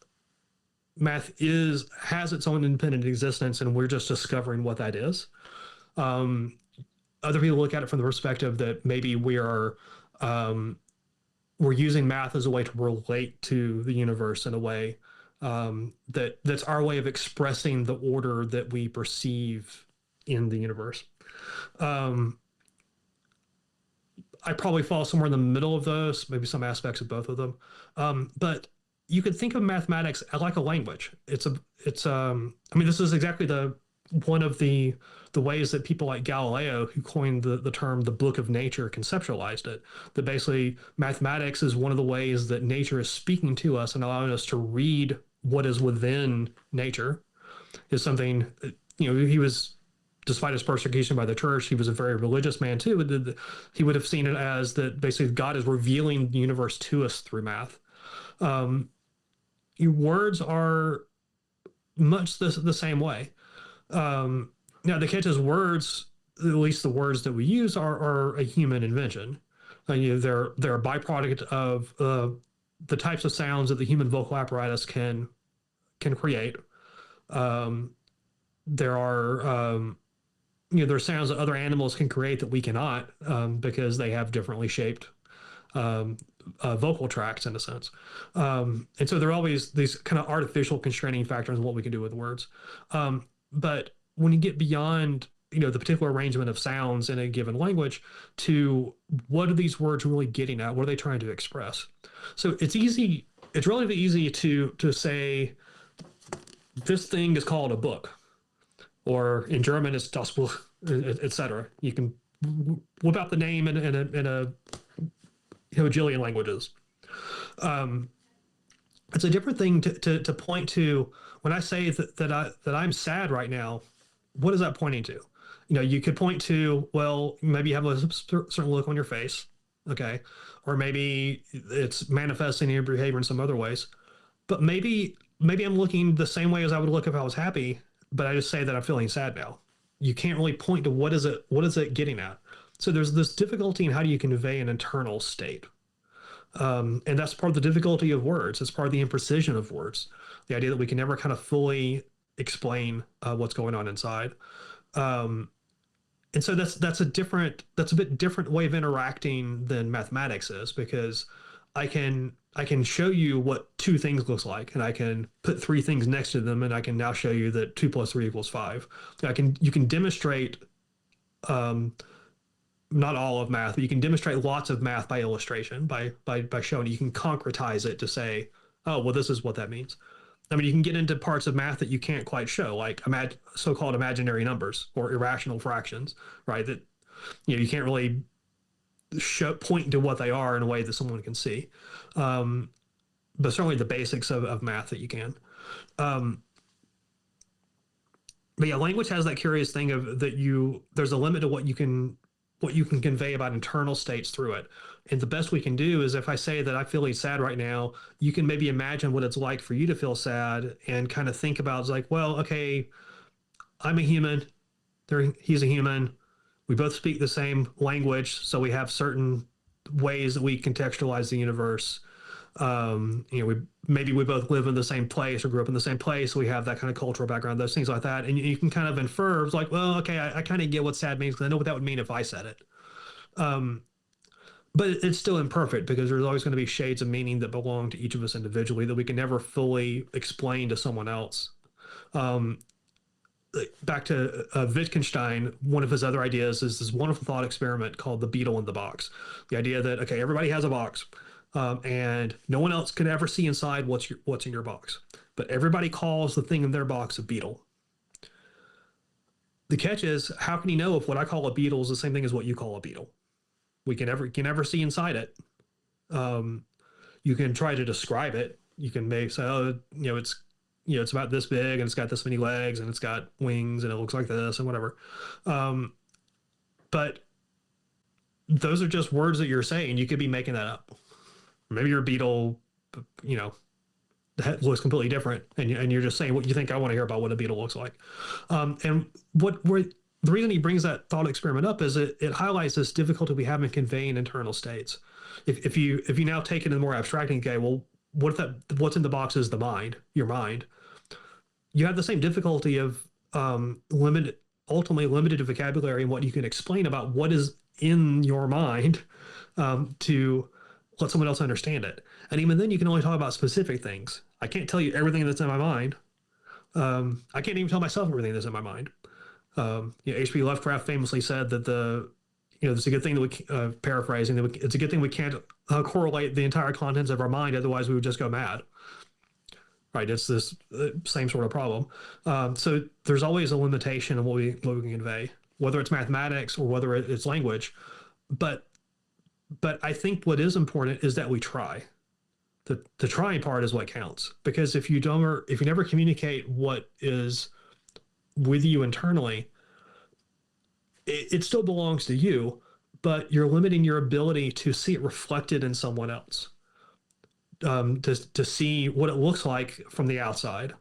has its own independent existence, and we're just discovering what that is. Other people look at it from the perspective that maybe we're using math as a way to relate to the universe in a way that's our way of expressing the order that we perceive in the universe. I probably fall somewhere in the middle of those, maybe some aspects of both of them. But you could think of mathematics like a language. This is exactly one of the ways that people like Galileo, who coined the term the book of nature, conceptualized it. That basically mathematics is one of the ways that nature is speaking to us and allowing us to read what is within nature. Is something, he was, despite his persecution by the church, he was a very religious man too. He would have seen it as that basically God is revealing the universe to us through math. Your words are much the same way. Now, the catch is words, at least the words that we use, are a human invention. They're a byproduct of the types of sounds that the human vocal apparatus can create. There are sounds that other animals can create that we cannot, because they have differently shaped vocal tracts, in a sense. And so there are always these kind of artificial constraining factors in what we can do with words. But when you get beyond, the particular arrangement of sounds in a given language to what are these words really getting at? What are they trying to express? So it's relatively easy to say this thing is called a book, or in German it's das Buch, etc. You can whip out the name in a jillion languages. It's a different thing to point to when I say that I'm sad right now. What is that pointing to? You could point to, well, maybe you have a certain look on your face, okay, or maybe it's manifesting in your behavior in some other ways. But maybe I'm looking the same way as I would look if I was happy, but I just say that I'm feeling sad now. You can't really point to what is it getting at. So there's this difficulty in how do you convey an internal state. And that's part of the difficulty of words. It's part of the imprecision of words. The idea that we can never kind of fully explain what's going on inside. And so that's a bit different way of interacting than mathematics is, because I can show you what two things looks like, and I can put three things next to them, and I can now show you that 2 + 3 = 5. You can demonstrate, not all of math, but you can demonstrate lots of math by illustration, by showing. You can concretize it to say, oh, well, this is what that means. I mean, you can get into parts of math that you can't quite show, like so-called imaginary numbers or irrational fractions, right? That you can't really point to what they are in a way that someone can see. But certainly the basics of math that you can. But yeah, language has that curious thing of there's a limit to what you can convey about internal states through it. And the best we can do is, if I say that I'm feeling sad right now, you can maybe imagine what it's like for you to feel sad and kind of think about, it's like, well, okay, I'm a human. He's a human. We both speak the same language, so we have certain ways that we contextualize the universe. We both live in the same place or grew up in the same place. So we have that kind of cultural background, those things like that. And you can kind of infer, it's like, well, okay, I kind of get what sad means because I know what that would mean if I said it. But it's still imperfect, because there's always going to be shades of meaning that belong to each of us individually that we can never fully explain to someone else. Back to Wittgenstein, one of his other ideas is this wonderful thought experiment called the beetle in the box. The idea that, okay, everybody has a box, and no one else can ever see inside what's in your box, but everybody calls the thing in their box a beetle. The catch is, how can you know if what I call a beetle is the same thing as what you call a beetle? We can never see inside it. You can try to describe it. You can say, oh, it's about this big, and it's got this many legs, and it's got wings, and it looks like this, and whatever. But those are just words that you're saying. You could be making that up. Maybe your beetle, that looks completely different, and you're just saying what you think I want to hear about what a beetle looks like. And the reason he brings that thought experiment up is it highlights this difficulty we have in conveying internal states. If you now take it in the more abstract and okay, well, what if what's in the box is the mind, your mind? You have the same difficulty of ultimately limited vocabulary and what you can explain about what is in your mind to let someone else understand it. And even then, you can only talk about specific things. I can't tell you everything that's in my mind. I can't even tell myself everything that's in my mind. H.P. Lovecraft famously said that it's a good thing that we, paraphrasing, it's a good thing we can't correlate the entire contents of our mind, otherwise we would just go mad. Right? It's this same sort of problem. So there's always a limitation of what we can convey, whether it's mathematics or whether it's language. But I think what is important is that we try. The trying part is what counts, because if you never communicate what is with you internally, it still belongs to you, but you're limiting your ability to see it reflected in someone else, to see what it looks like from the outside,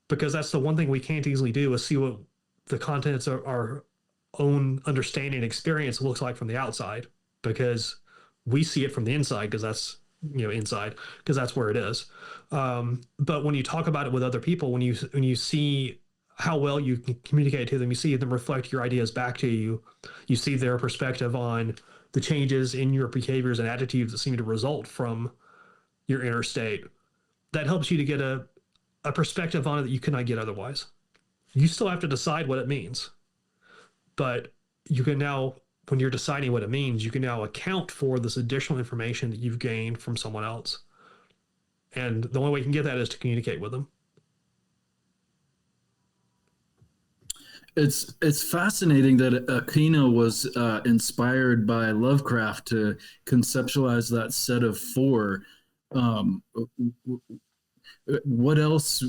because that's the one thing we can't easily do, is see what the contents of our own understanding and experience looks like from the outside, because we see it from the inside, because that's inside, because that's where it is. But when you talk about it with other people, when you see how well you can communicate to them, you see them reflect your ideas back to you, you see their perspective on the changes in your behaviors and attitudes that seem to result from your inner state, that helps you to get a perspective on it that you cannot get otherwise. You still have to decide what it means, but you can now, when you're deciding what it means, you can now account for this additional information that you've gained from someone else. And the only way you can get that is to communicate with them. It's fascinating that Aquino was inspired by Lovecraft to conceptualize that set of four. What else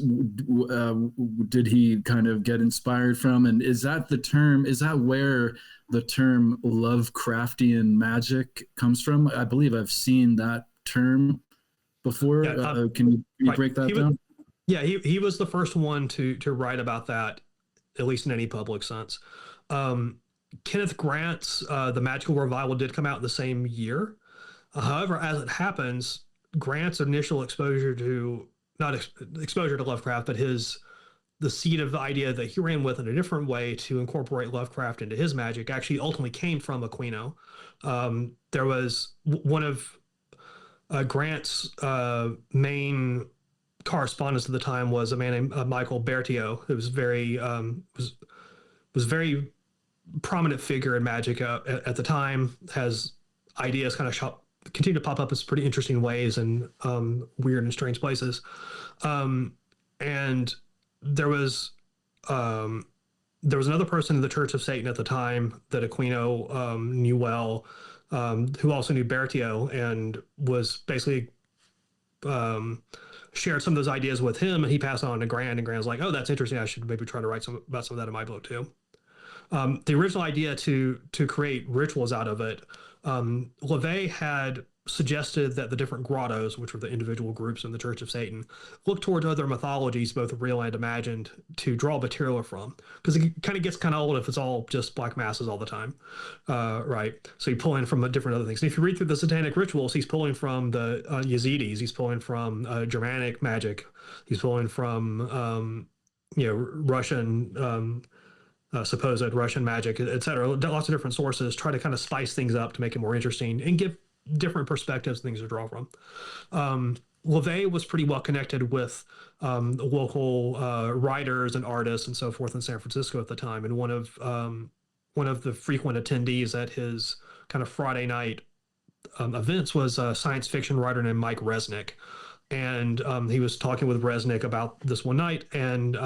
did he kind of get inspired from? And is that where the term Lovecraftian magic comes from? I believe I've seen that term before. Yeah, can you break that down? He was the first one to write about that, at least in any public sense. Kenneth Grant's The Magical Revival did come out in the same year. However, as it happens, Grant's initial exposure to not exposure to Lovecraft, but the seed of the idea that he ran with in a different way to incorporate Lovecraft into his magic actually ultimately came from Aquino. There was one of Grant's main correspondents at the time was a man named Michael Bertio, who was very prominent figure in magic at the time. Has ideas kind of continue to pop up in pretty interesting ways and weird and strange places. And there was another person in the Church of Satan at the time that Aquino knew well, who also knew Bertio and was basically shared some of those ideas with him, and he passed on to Grant, and Grant's like, oh, that's interesting. I should maybe try to write about some of that in my book too. The original idea to create rituals out of it, LaVey had suggested that the different grottos, which were the individual groups in the Church of Satan, look towards other mythologies, both real and imagined, to draw material from. Because it kind of gets kind of old if it's all just black masses all the time, right? So you pull in from different other things. And if you read through the Satanic rituals, he's pulling from the Yazidis, he's pulling from Germanic magic, he's pulling from Russian. Supposed Russian magic, etc. Lots of different sources, try to kind of spice things up to make it more interesting and give different perspectives and things to draw from. LaVey was pretty well connected with local writers and artists and so forth in San Francisco at the time. And one of the frequent attendees at his kind of Friday night events was a science fiction writer named Mike Resnick. And he was talking with Resnick about this one night and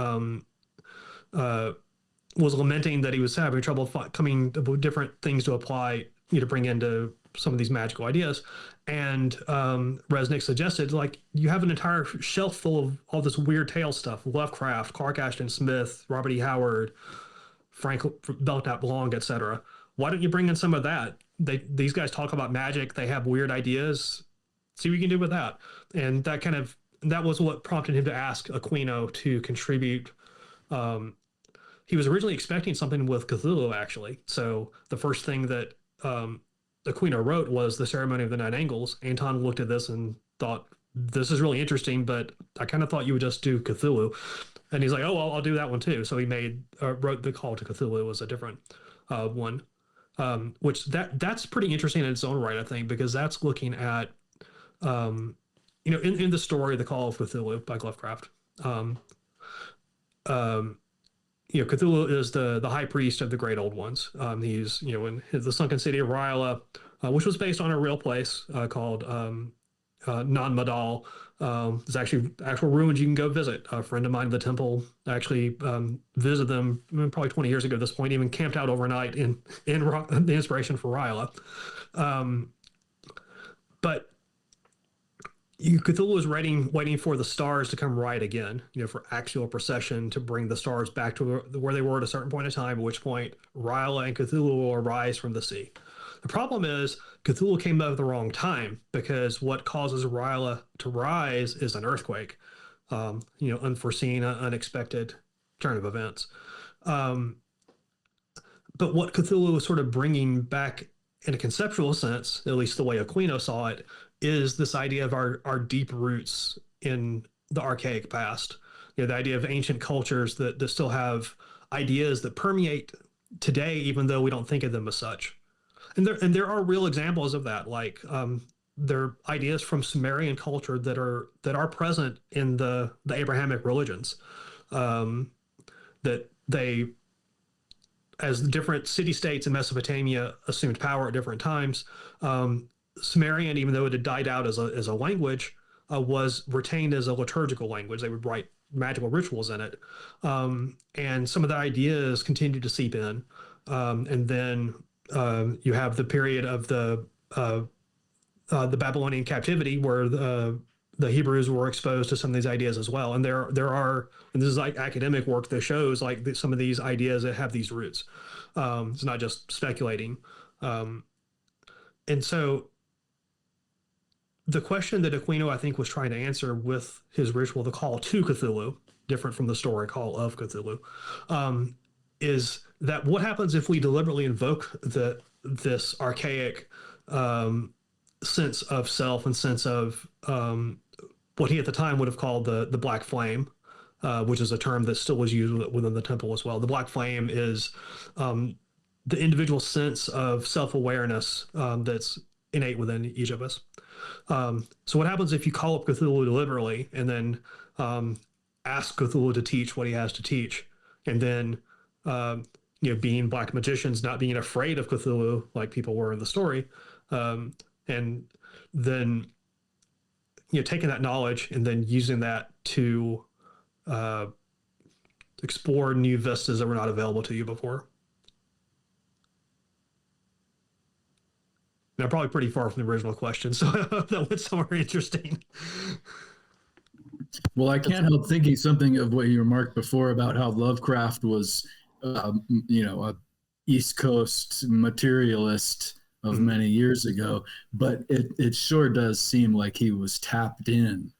was lamenting that he was having trouble coming up with different things to apply, to bring into some of these magical ideas. And Resnick suggested, like, you have an entire shelf full of all this weird tale stuff: Lovecraft, Clark Ashton Smith, Robert E. Howard, Frank Belknap Long, etc. Why don't you bring in some of that? These guys talk about magic. They have weird ideas. See what you can do with that. And that was what prompted him to ask Aquino to contribute. He was originally expecting something with Cthulhu, actually. So the first thing that Aquino wrote was the Ceremony of the Nine Angles. Anton looked at this and thought, this is really interesting, but I kind of thought you would just do Cthulhu. And he's like, oh, well, I'll do that one too. So he wrote the Call to Cthulhu was a different one, which that's pretty interesting in its own right, I think, because that's looking at, in the story, The Call of Cthulhu by Lovecraft. Cthulhu is the high priest of the great old ones. He's, in the sunken city of R'lyeh, which was based on a real place called Nan-Madal. There's actually actual ruins you can go visit. A friend of mine in the temple actually visited them probably 20 years ago at this point, even camped out overnight in the inspiration for R'lyeh. But Cthulhu was waiting for the stars to come right again, for actual procession to bring the stars back to where they were at a certain point in time, at which point R'lyeh and Cthulhu will arise from the sea. The problem is Cthulhu came out at the wrong time, because what causes R'lyeh to rise is an earthquake, unforeseen, unexpected turn of events. But what Cthulhu was sort of bringing back in a conceptual sense, at least the way Aquino saw it, is this idea of our deep roots in the archaic past. The idea of ancient cultures that still have ideas that permeate today, even though we don't think of them as such. And there are real examples of that, like there are ideas from Sumerian culture that are present in the Abrahamic religions, that they, as the different city-states in Mesopotamia assumed power at different times, Sumerian, even though it had died out as a language, was retained as a liturgical language. They would write magical rituals in it. And some of the ideas continued to seep in. And then you have the period of the Babylonian captivity, where the Hebrews were exposed to some of these ideas as well. And there are, and this is like academic work that shows like some of these ideas that have these roots. It's not just speculating. And so the question that Aquino, I think, was trying to answer with his ritual, the Call to Cthulhu, different from the story Call of Cthulhu, is that what happens if we deliberately invoke this archaic sense of self and sense of what he at the time would have called the black flame, which is a term that still was used within the temple as well. The black flame is the individual sense of self-awareness that's innate within each of us. So what happens if you call up Cthulhu deliberately and then ask Cthulhu to teach what he has to teach, and then being black magicians, not being afraid of Cthulhu like people were in the story, and then taking that knowledge and then using that to explore new vistas that were not available to you before. Now, probably pretty far from the original question, so that was somewhere interesting. Well, I can't help thinking something of what you remarked before about how Lovecraft was, a East Coast materialist of many years ago, but it sure does seem like he was tapped in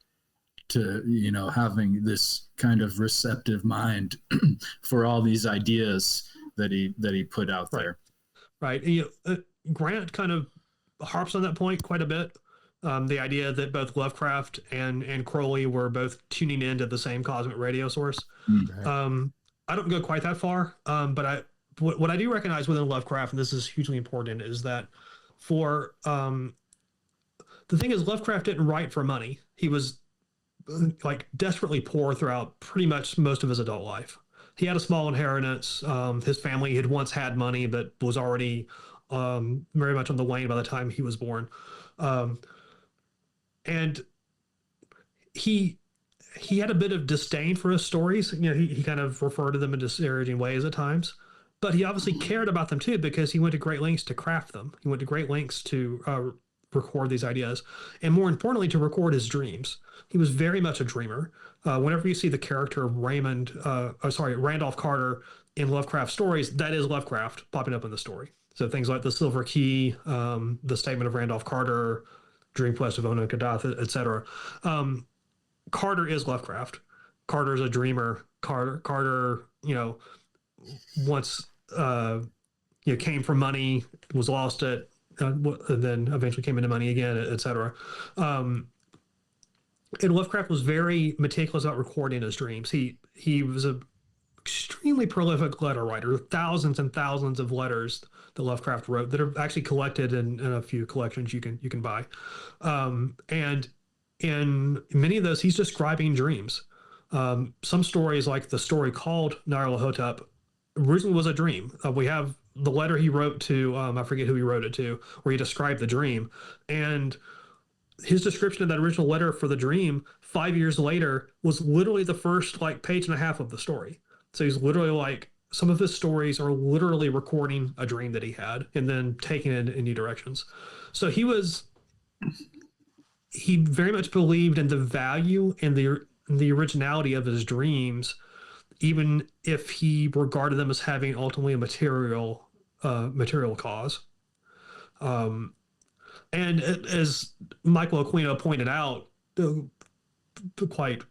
to, having this kind of receptive mind for all these ideas that he put out there. Right. Grant kind of harps on that point quite a bit. The idea that both Lovecraft and Crowley were both tuning into the same cosmic radio source. Mm-hmm. I don't go quite that far, but what I do recognize within Lovecraft, and this is hugely important, is that for the thing is, Lovecraft didn't write for money. He was desperately poor throughout pretty much most of his adult life. He had a small inheritance. His family had once had money, but was already very much on the wane by the time he was born. And he had a bit of disdain for his stories. He kind of referred to them in disparaging ways at times, but he obviously cared about them too, because he went to great lengths to craft them. He went to great lengths to record these ideas, and more importantly, to record his dreams. He was very much a dreamer. Whenever you see the character of Randolph Carter in Lovecraft stories, that is Lovecraft popping up in the story. So things like the Silver Key, the Statement of Randolph Carter, Dream Quest of Ono Kadath, etc. Carter is Lovecraft. Carter is a dreamer. Carter, once came from money, was lost it, and then eventually came into money again, etc. And Lovecraft was very meticulous about recording his dreams. He was a extremely prolific letter writer, thousands and thousands of letters that Lovecraft wrote that are actually collected in a few collections you can buy. And in many of those, he's describing dreams. Some stories, like the story called Nyarlathotep, originally was a dream. We have the letter he wrote to, I forget who he wrote it to, where he described the dream. And his description of that original letter for the dream 5 years later was literally the first page and a half of the story. So he's literally some of his stories are literally recording a dream that he had and then taking it in new directions. So he very much believed in the value and the originality of his dreams, even if he regarded them as having ultimately a material cause. And as Michael Aquino pointed out, quite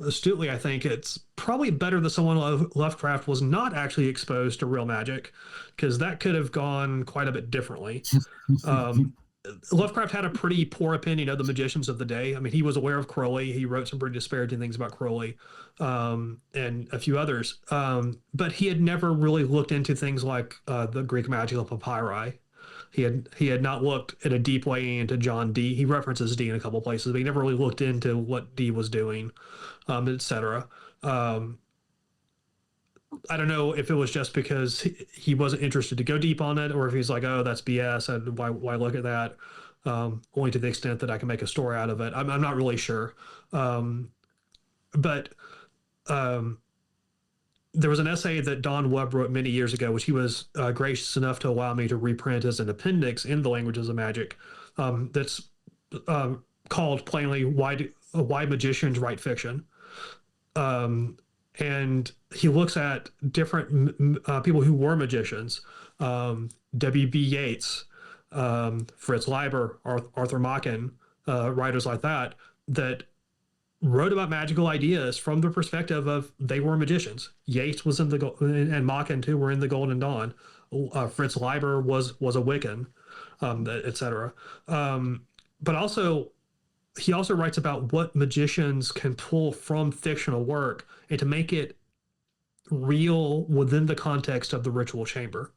astutely, I think it's probably better that someone like Lovecraft was not actually exposed to real magic, because that could have gone quite a bit differently. Lovecraft had a pretty poor opinion of the magicians of the day. I mean, he was aware of Crowley. He wrote some pretty disparaging things about Crowley, and a few others. But he had never really looked into things like the Greek magical papyri. He had not looked at a deep way into John Dee. He references Dee in a couple of places, but he never really looked into what Dee was doing, etc. I don't know if it was just because he wasn't interested to go deep on it, or if he's like, oh, that's BS, and why look at that? Only to the extent that I can make a story out of it. I'm not really sure. But there was an essay that Don Webb wrote many years ago, which he was gracious enough to allow me to reprint as an appendix in the Languages of Magic. That's called plainly "Why Magicians Write Fiction," and he looks at different people who were magicians: W.B. Yeats, Fritz Leiber, Arthur Machen, writers like that wrote about magical ideas from the perspective of they were magicians. Yeats was and Machen too were in the Golden Dawn. Fritz Leiber was a Wiccan, etc. but also he also writes about what magicians can pull from fictional work and to make it real within the context of the ritual chamber.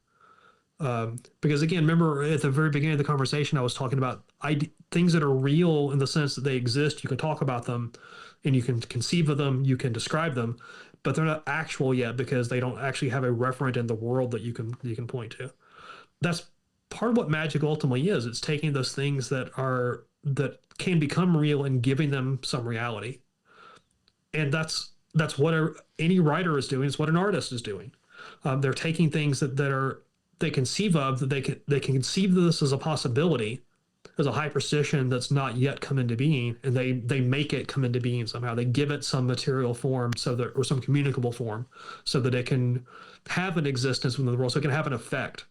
Because again, remember at the very beginning of the conversation, I was talking about things that are real in the sense that they exist. You can talk about them and you can conceive of them, you can describe them, but they're not actual yet because they don't actually have a referent in the world that you can point to. That's part of what magic ultimately is. It's taking those things that can become real and giving them some reality. And that's what any writer is doing. It's what an artist is doing. They're taking things that they conceive of, that they can conceive this as a possibility, as a hyperstition that's not yet come into being, and they make it come into being somehow. They give it some material form or some communicable form so that it can have an existence within the world, so it can have an effect.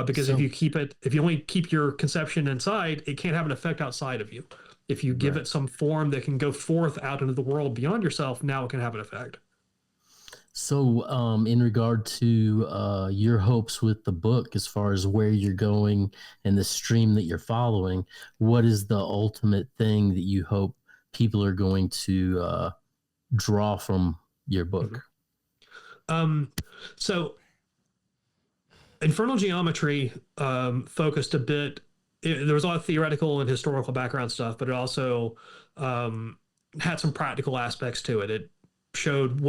Because if you only keep your conception inside, it can't have an effect outside of you. If you give it some form that can go forth out into the world beyond yourself, now it can have an effect. So, in regard to your hopes with the book, as far as where you're going and the stream that you're following, what is the ultimate thing that you hope people are going to draw from your book? So, Infernal Geometry focused a bit. There was a lot of theoretical and historical background stuff, but it also had some practical aspects to it. It showed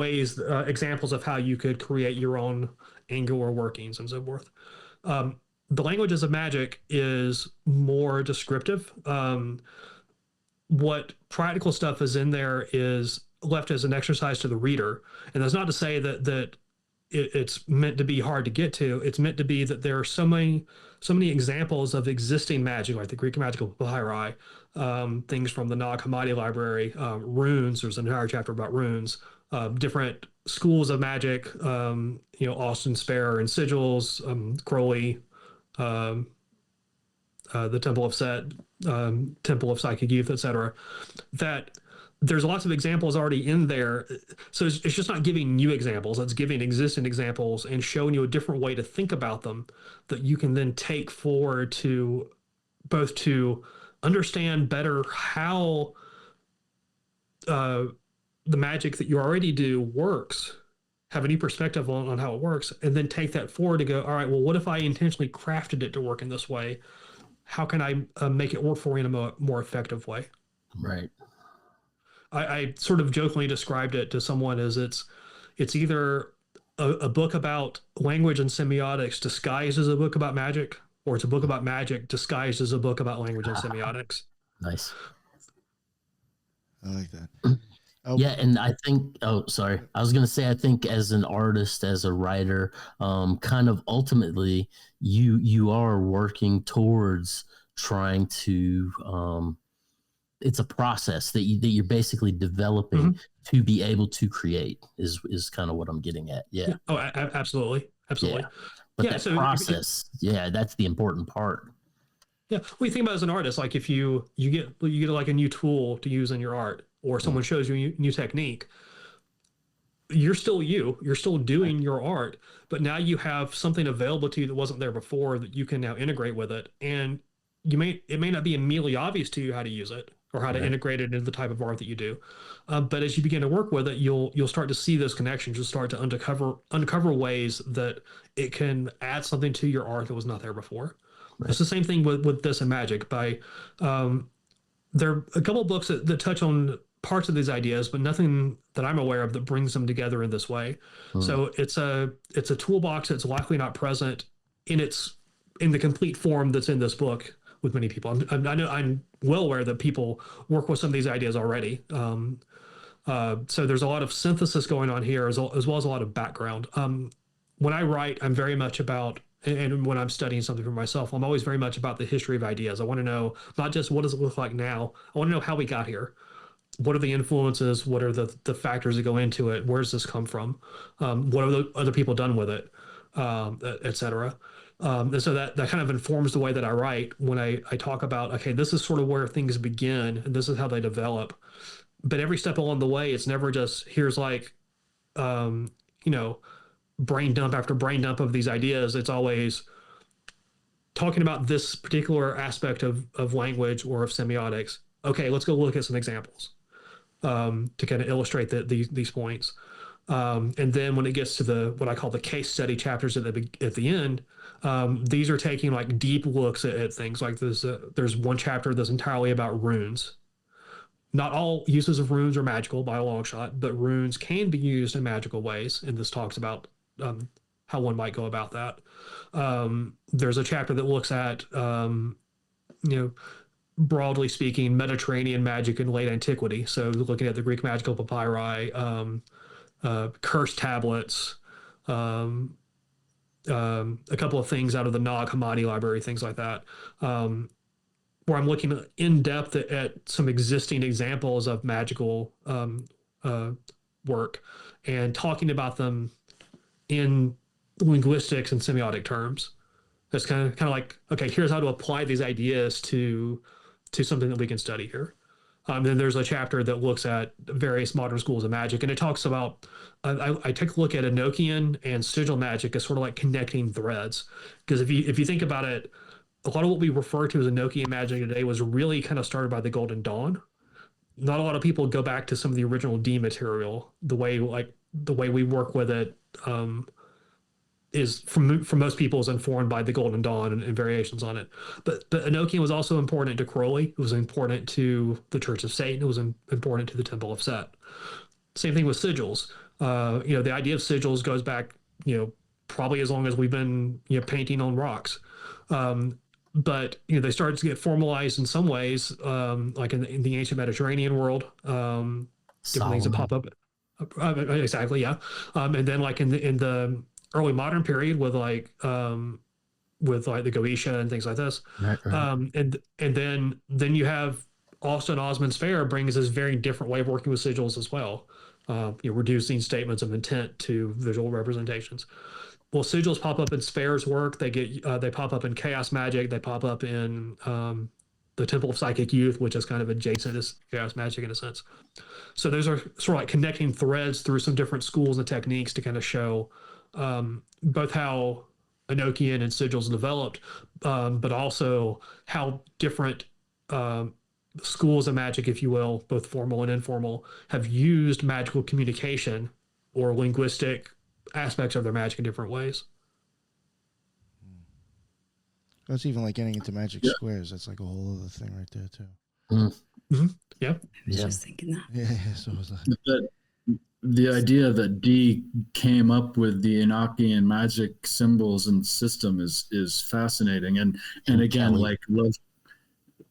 examples of how you could create your own angular workings and so forth. The Languages of Magic is more descriptive. What practical stuff is in there is left as an exercise to the reader. And that's not to say that it's meant to be hard to get to. It's meant to be that there are so many examples of existing magic, like the Greek magical papyri, things from the Nag Hammadi library, runes. There's an entire chapter about runes, different schools of magic, Austin Spare and sigils, Crowley, the Temple of Set, Temple of Psychic Youth, etc. That there's lots of examples already in there. So it's just not giving new examples. It's giving existing examples and showing you a different way to think about them that you can then take forward to both to understand better how the magic that you already do works, have a new perspective on how it works, and then take that forward to go, all right, well, what if I intentionally crafted it to work in this way? How can I make it work for you in a more effective way? Right. I sort of jokingly described it to someone as it's either a book about language and semiotics disguised as a book about magic, or it's a book about magic disguised as a book about language and semiotics. Nice. I like that. Yeah, and I think, sorry. I was going to say, I think as an artist, as a writer, kind of ultimately, you are working towards trying to, it's a process that you're basically developing to be able to create is kind of what I'm getting at. Yeah. Oh, absolutely. Absolutely. Yeah. But that process, that's the important part. Yeah. Well, you think about it as an artist, like if you get like a new tool to use in your art, or someone shows you a new technique, you're still doing your art, but now you have something available to you that wasn't there before that you can now integrate with it. And it may not be immediately obvious to you how to use it or how to integrate it into the type of art that you do. But as you begin to work with it, you'll start to see those connections. You'll start to uncover ways that it can add something to your art that was not there before. Right. It's the same thing with this and magic. There are a couple of books that touch on parts of these ideas, but nothing that I'm aware of that brings them together in this way. So it's a toolbox that's likely not present in the complete form that's in this book with many people. I'm well aware that people work with some of these ideas already. So there's a lot of synthesis going on here as well as a lot of background. When I write, I'm very much about, and when I'm studying something for myself, I'm always very much about the history of ideas. I want to know not just what does it look like now, I want to know how we got here. What are the influences? What are the factors that go into it? Where does this come from? What have the other people done with it, et cetera? And so that kind of informs the way that I write when I talk about, okay, this is sort of where things begin and this is how they develop. But every step along the way, it's never just here's like, brain dump after brain dump of these ideas. It's always talking about this particular aspect of language or of semiotics. Okay, let's go look at some examples to kind of illustrate these points. And then when it gets to what I call the case study chapters at the end, these are taking like deep looks at things. Like there's one chapter that's entirely about runes. Not all uses of runes are magical by a long shot, but runes can be used in magical ways. And this talks about how one might go about that. There's a chapter that looks at, broadly speaking, Mediterranean magic in late antiquity. So looking at the Greek magical papyri, cursed tablets, a couple of things out of the Nag Hammadi library, things like that, where I'm looking in depth at some existing examples of magical work and talking about them in linguistics and semiotic terms. That's kind of like, okay, here's how to apply these ideas to something that we can study here. Then there's a chapter that looks at various modern schools of magic, and it talks about, I take a look at Enochian and sigil magic as sort of like connecting threads. Because if you think about it, a lot of what we refer to as Enochian magic today was really kind of started by the Golden Dawn. Not a lot of people go back to some of the original D material. The way we work with it is for most people is informed by the Golden Dawn and variations on it. But Enochian was also important to Crowley. It was important to the Church of Satan. It was important to the Temple of Set. Same thing with sigils. The idea of sigils goes back, probably as long as we've been painting on rocks. But they started to get formalized in some ways, like in the ancient Mediterranean world. Different things that pop up. Exactly, yeah. And then like in the early modern period with the Goetia and things like this. Right. And then you have Austin Osman Spare brings this very different way of working with sigils as well. Reducing statements of intent to visual representations. Well, sigils pop up in Spare's work. They pop up in chaos magic. They pop up in the Temple of Psychic Youth, which is kind of adjacent to chaos magic in a sense. So those are sort of like connecting threads through some different schools and techniques to kind of show both how Enochian and sigils developed, but also how different schools of magic, if you will, both formal and informal, have used magical communication or linguistic aspects of their magic in different ways. That's even like getting into magic squares. That's like a whole other thing right there too. Mm-hmm. Yeah. I was just thinking that. Yeah, so was I. The idea that Dee came up with the Enochian magic symbols and system is fascinating, and again, Kelly. like love.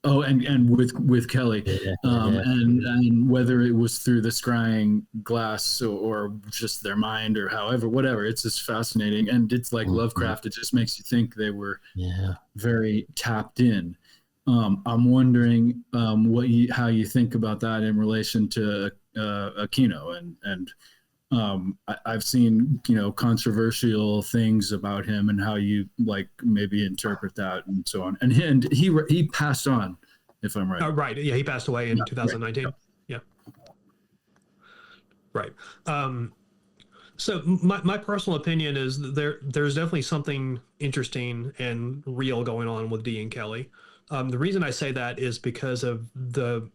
Oh, and with Kelly, and whether it was through the scrying glass or just their mind or however, whatever, it's just fascinating, and it's like Lovecraft. It just makes you think they were very tapped in. I'm wondering how you think about that in relation to Aquino, and I've seen controversial things about him and how you like maybe interpret that and so on. And he passed on, if I'm right. Right. Yeah, he passed away in 2019. Right. Yeah. Right. So my personal opinion is that there's definitely something interesting and real going on with Dee and Kelly. The reason I say that is because of the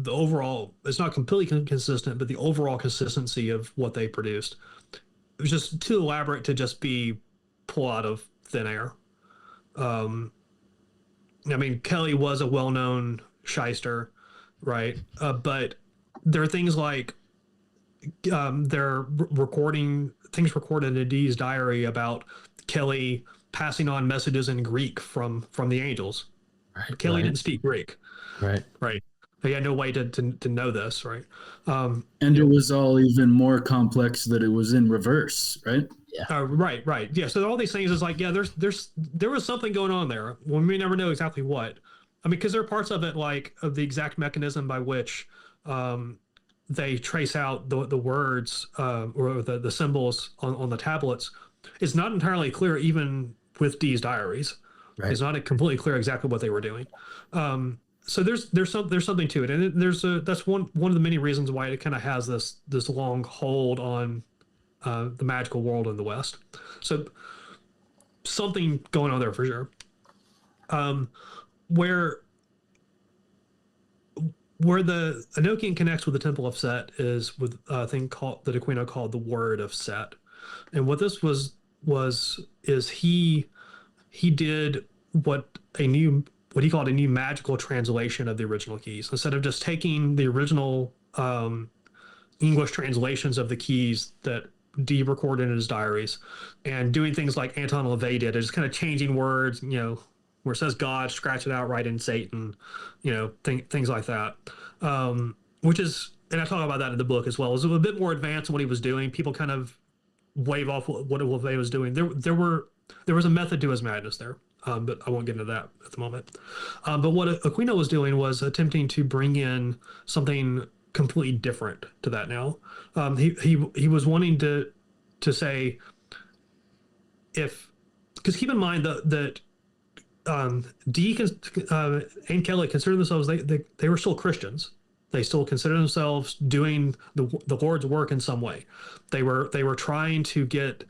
overall, it's not completely consistent, but the overall consistency of what they produced. It was just too elaborate to just be pulled out of thin air. Kelly was a well-known shyster, right? But there are things like they're recording things recorded in Dee's diary about Kelly passing on messages in Greek from the angels. Right, Kelly didn't speak Greek. Right. He had no way to know this, right? And it was all even more complex that it was in reverse, right? Yeah. Right. Yeah. So all these things is like, yeah, there was something going on there. We may never know exactly what. Because there are parts of it like of the exact mechanism by which they trace out the words or the symbols on the tablets. It's not entirely clear even with Dee's diaries. Right. It's not completely clear exactly what they were doing. So there's something to it, and that's one of the many reasons why it kind of has this long hold on the magical world in the West. So something going on there for sure. Um, where the Enochian connects with the Temple of Set is with a thing called that Aquino called the Word of Set, and what this is he did what he called a new magical translation of the original keys. Instead of just taking the original English translations of the keys that Dee recorded in his diaries and doing things like Anton LaVey did, just kind of changing words, where it says God, scratch it out, write in Satan, things like that. Which is, and I talk about that in the book as well, is a bit more advanced than what he was doing. People kind of wave off what LaVey was doing. There was a method to his madness there. But I won't get into that at the moment. But what Aquino was doing was attempting to bring in something completely different to that. Now, he was wanting to say, because keep in mind that Dee and Kelly considered themselves, they were still Christians. They still considered themselves doing the Lord's work in some way. They were trying to get.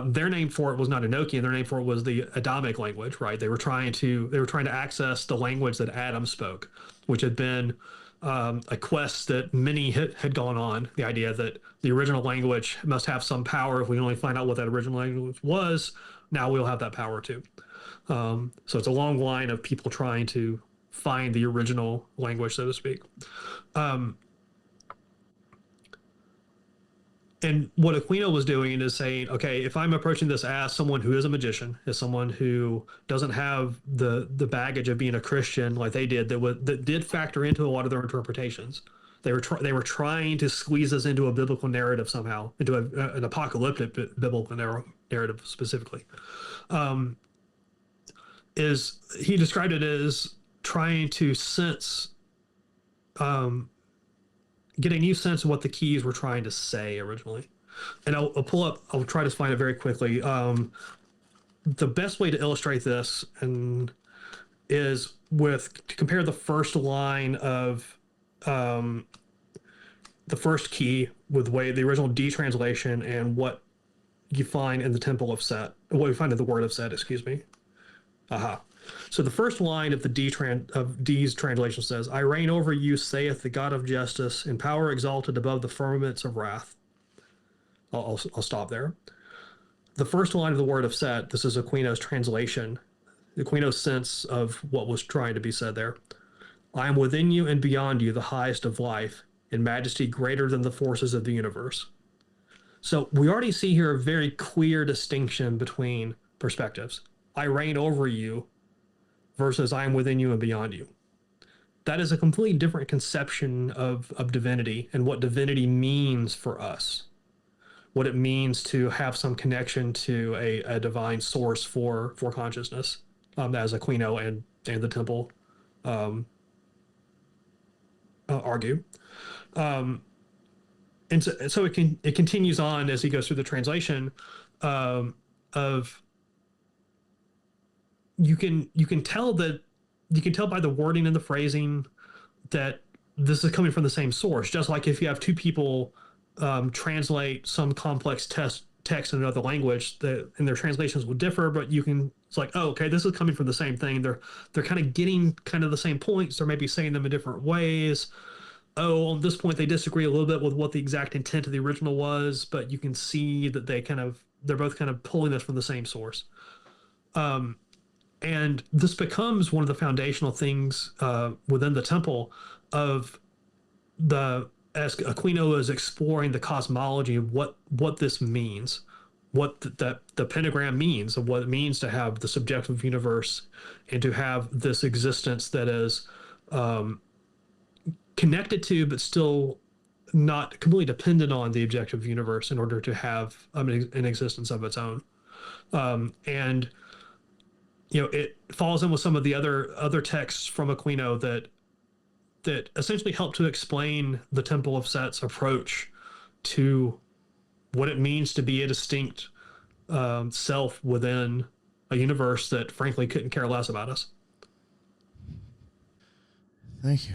Their name for it was not Enochian. Their name for it was the Adamic language, right? They were trying to access the language that Adam spoke, which had been a quest that many had gone on. The idea that the original language must have some power. If we can only find out what that original language was, now we'll have that power too. So it's a long line of people trying to find the original language, so to speak. And what Aquino was doing is saying, okay, if I'm approaching this as someone who is a magician, as someone who doesn't have the baggage of being a Christian like they did, that did factor into a lot of their interpretations. They were trying to squeeze us into a biblical narrative somehow, into an apocalyptic biblical narrative specifically. Is he described it as trying to sense. Get a new sense of what the keys were trying to say originally. And I'll try to find it very quickly. The best way to illustrate this is to compare the first line of the first key with the original D translation and what you find in the Temple of Set, what we find in the Word of Set, excuse me. So the first line of D's translation says, "I reign over you, saith the God of justice, in power exalted above the firmaments of wrath." I'll stop there. The first line of the Word of Set, this is Aquino's translation, Aquino's sense of what was trying to be said there. "I am within you and beyond you, the highest of life, in majesty greater than the forces of the universe." So we already see here a very clear distinction between perspectives. I reign over you versus I am within you and beyond you. That is a completely different conception of divinity and what divinity means for us, what it means to have some connection to a divine source for consciousness, as Aquino and the Temple argue. And so it continues on as he goes through the translation of you can tell by the wording and the phrasing that this is coming from the same source. Just like if you have two people translate some complex text in another language, and their translations will differ, but it's like, oh, okay, this is coming from the same thing. They're kind of getting kind of the same points, or maybe saying them in different ways. Oh, on this point they disagree a little bit with what the exact intent of the original was, but you can see that they're both kind of pulling this from the same source. And this becomes one of the foundational things within the temple as Aquino is exploring the cosmology of what this means, what the pentagram means, of what it means to have the subjective universe and to have this existence that is connected to, but still not completely dependent on the objective universe in order to have an existence of its own. And it falls in with some of the other texts from Aquino that essentially help to explain the Temple of Set's approach to what it means to be a distinct self within a universe that frankly couldn't care less about us. Thank you.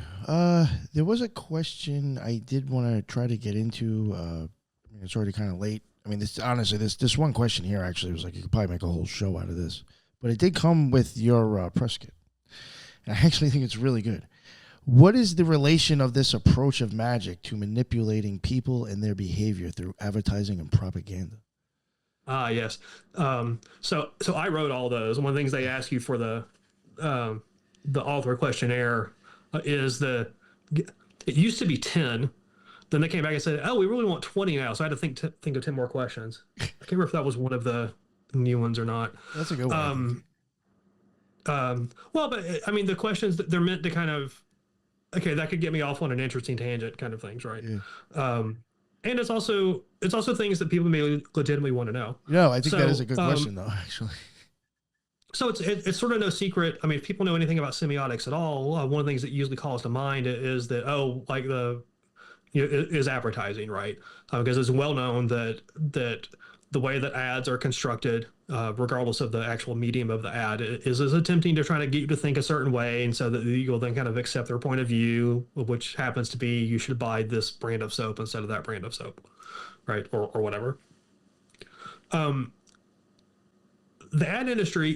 There was a question I did want to try to get into. It's already kind of late. I mean, this one question here actually was like, you could probably make a whole show out of this. but it did come with your press kit. And I actually think it's really good. What is the relation of this approach of magic to manipulating people and their behavior through advertising and propaganda? Yes. So I wrote all those. One of the things they ask you for the author questionnaire is it used to be 10. Then they came back and said, "Oh, we really want 20 now." So I had to think of 10 more questions. I can't remember if that was one of the new ones or not. That's a good one. Well, but I mean, the questions they're meant to kind of, okay, that could get me off on an interesting tangent, kind of things, right? Yeah. And it's also things that people may legitimately want to know. No, I think that is a good question, though. Actually. So it's sort of no secret. I mean, if people know anything about semiotics at all, one of the things that usually calls to mind is that is advertising, right? Because it's well known that the way that ads are constructed, regardless of the actual medium of the ad, is attempting to try to get you to think a certain way, and so that you'll then kind of accept their point of view, which happens to be you should buy this brand of soap instead of that brand of soap, right? Or whatever. The ad industry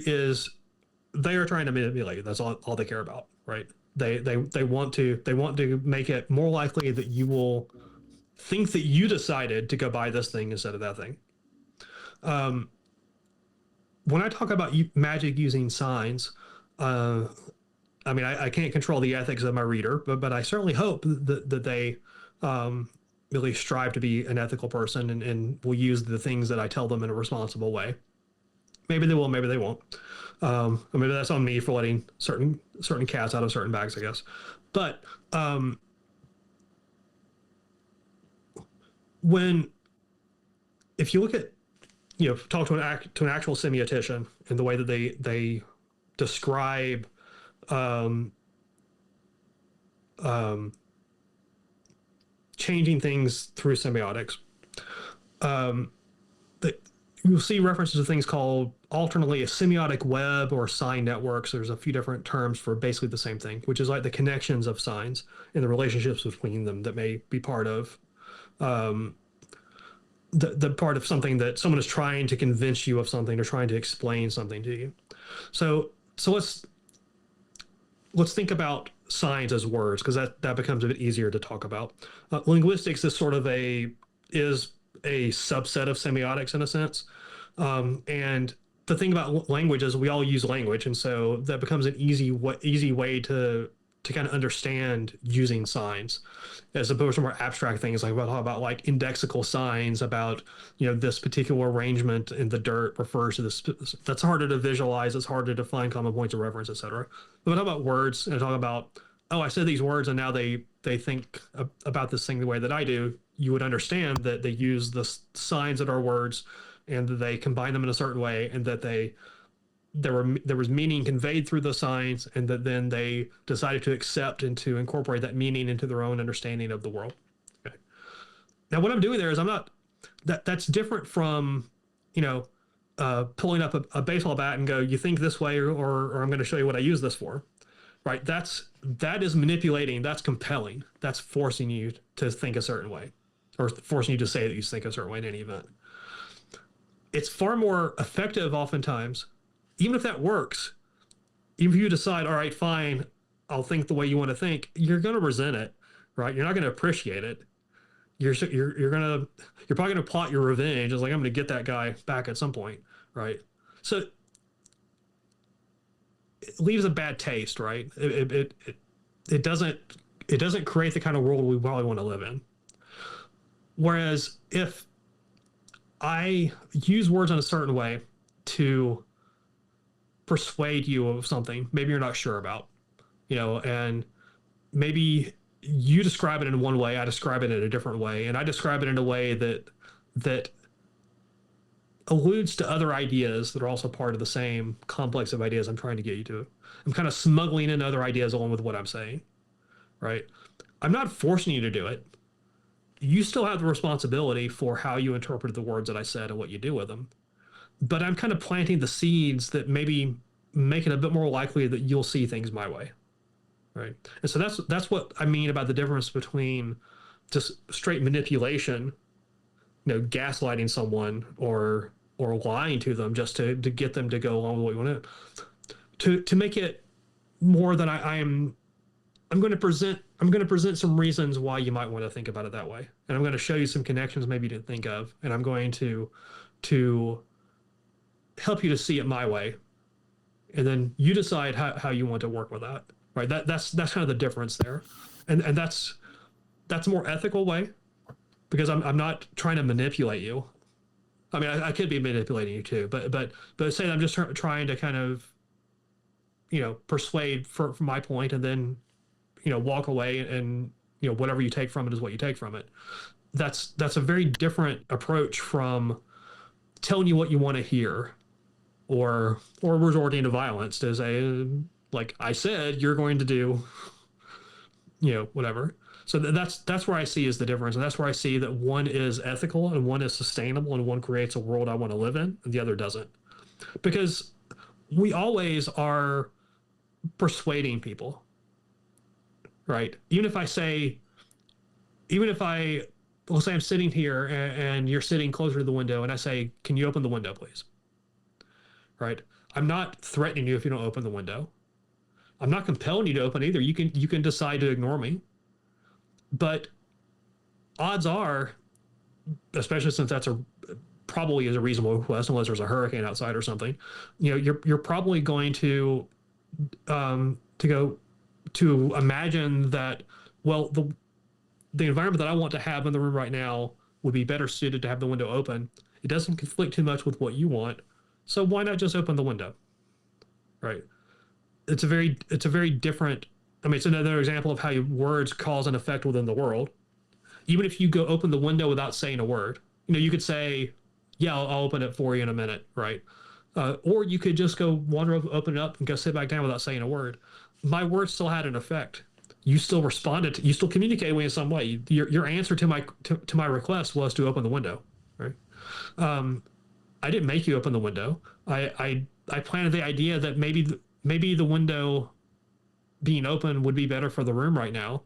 they are trying to manipulate. That's all they care about, right? They want to make it more likely that you will think that you decided to go buy this thing instead of that thing. When I talk about magic using signs, I mean, I can't control the ethics of my reader, but I certainly hope that they really strive to be an ethical person and will use the things that I tell them in a responsible way. Maybe they will, maybe they won't. Or maybe that's on me for letting certain cats out of certain bags, I guess. But if you look at, talk to an actual semiotician and the way that they describe changing things through semiotics, you'll see references to things called alternately a semiotic web or sign networks. There's a few different terms for basically the same thing, which is like the connections of signs and the relationships between them that may be part of the part of something that someone is trying to convince you of something or trying to explain something to you. So let's think about signs as words, because that becomes a bit easier to talk about. Linguistics is sort of a subset of semiotics in a sense. And the thing about language is we all use language. And so that becomes an easy way to kind of understand using signs, as opposed to more abstract things like about like indexical signs about, this particular arrangement in the dirt refers to this. That's harder to visualize. It's harder to find common points of reference, etc. But talk about words and talk about, I said these words and now they think about this thing the way that I do. You would understand that they use the signs that are words and that they combine them in a certain way, and that there was meaning conveyed through the signs, and that then they decided to accept and to incorporate that meaning into their own understanding of the world. Okay. Now, what I'm doing there is that's different from, pulling up a baseball bat and go, you think this way, or I'm going to show you what I use this for, right? That is manipulating. That's compelling. That's forcing you to think a certain way, or forcing you to say that you think a certain way in any event. It's far more effective oftentimes, even if that works, even if you decide, all right, fine, I'll think the way you want to think, you're going to resent it, right? You're not going to appreciate it. You're probably going to plot your revenge. It's like, I'm going to get that guy back at some point, right? So it leaves a bad taste, right? It doesn't create the kind of world we probably want to live in. Whereas if I use words in a certain way to persuade you of something maybe you're not sure about, and maybe you describe it in one way, I describe it in a different way, and I describe it in a way that alludes to other ideas that are also part of the same complex of ideas I'm trying to get you to. I'm kind of smuggling in other ideas along with what I'm saying, right? I'm not forcing you to do it. You still have the responsibility for how you interpret the words that I said and what you do with them. But I'm kind of planting the seeds that maybe make it a bit more likely that you'll see things my way, right? And so that's what I mean about the difference between just straight manipulation, gaslighting someone, or or lying to them just to get them to go along with what you want to make it more than I'm going to present some reasons why you might want to think about it that way. And I'm going to show you some connections maybe to think of. And I'm going to help you to see it my way. And then you decide how you want to work with that. Right. That's kind of the difference there. And that's a more ethical way, because I'm not trying to manipulate you. I mean, I could be manipulating you too, but say I'm just trying to kind of, persuade from my point, and then, walk away, and, whatever you take from it is what you take from it. That's a very different approach from telling you what you want to hear, or resorting to violence to say, like I said, you're going to do, whatever. So that's where I see is the difference. And that's where I see that one is ethical and one is sustainable, and one creates a world I want to live in and the other doesn't. Because we always are persuading people, right? Let's say I'm sitting here and you're sitting closer to the window, and I say, can you open the window, please? Right? I'm not threatening you if you don't open the window. I'm not compelling you to open either. You can decide to ignore me. But odds are, especially since that's probably is a reasonable request, unless there's a hurricane outside or something, you're probably going to imagine that, well, the environment that I want to have in the room right now would be better suited to have the window open. It doesn't conflict too much with what you want, so why not just open the window? Right? It's a very different. I mean, it's another example of how words cause an effect within the world. Even if you go open the window without saying a word, you could say, yeah, I'll open it for you in a minute, right? Or you could just go wander over, open it up, and go sit back down without saying a word. My words still had an effect. You still responded. You still communicated with me in some way. Your answer to my request was to open the window, right? I didn't make you open the window. I planted the idea that maybe the window being open would be better for the room right now,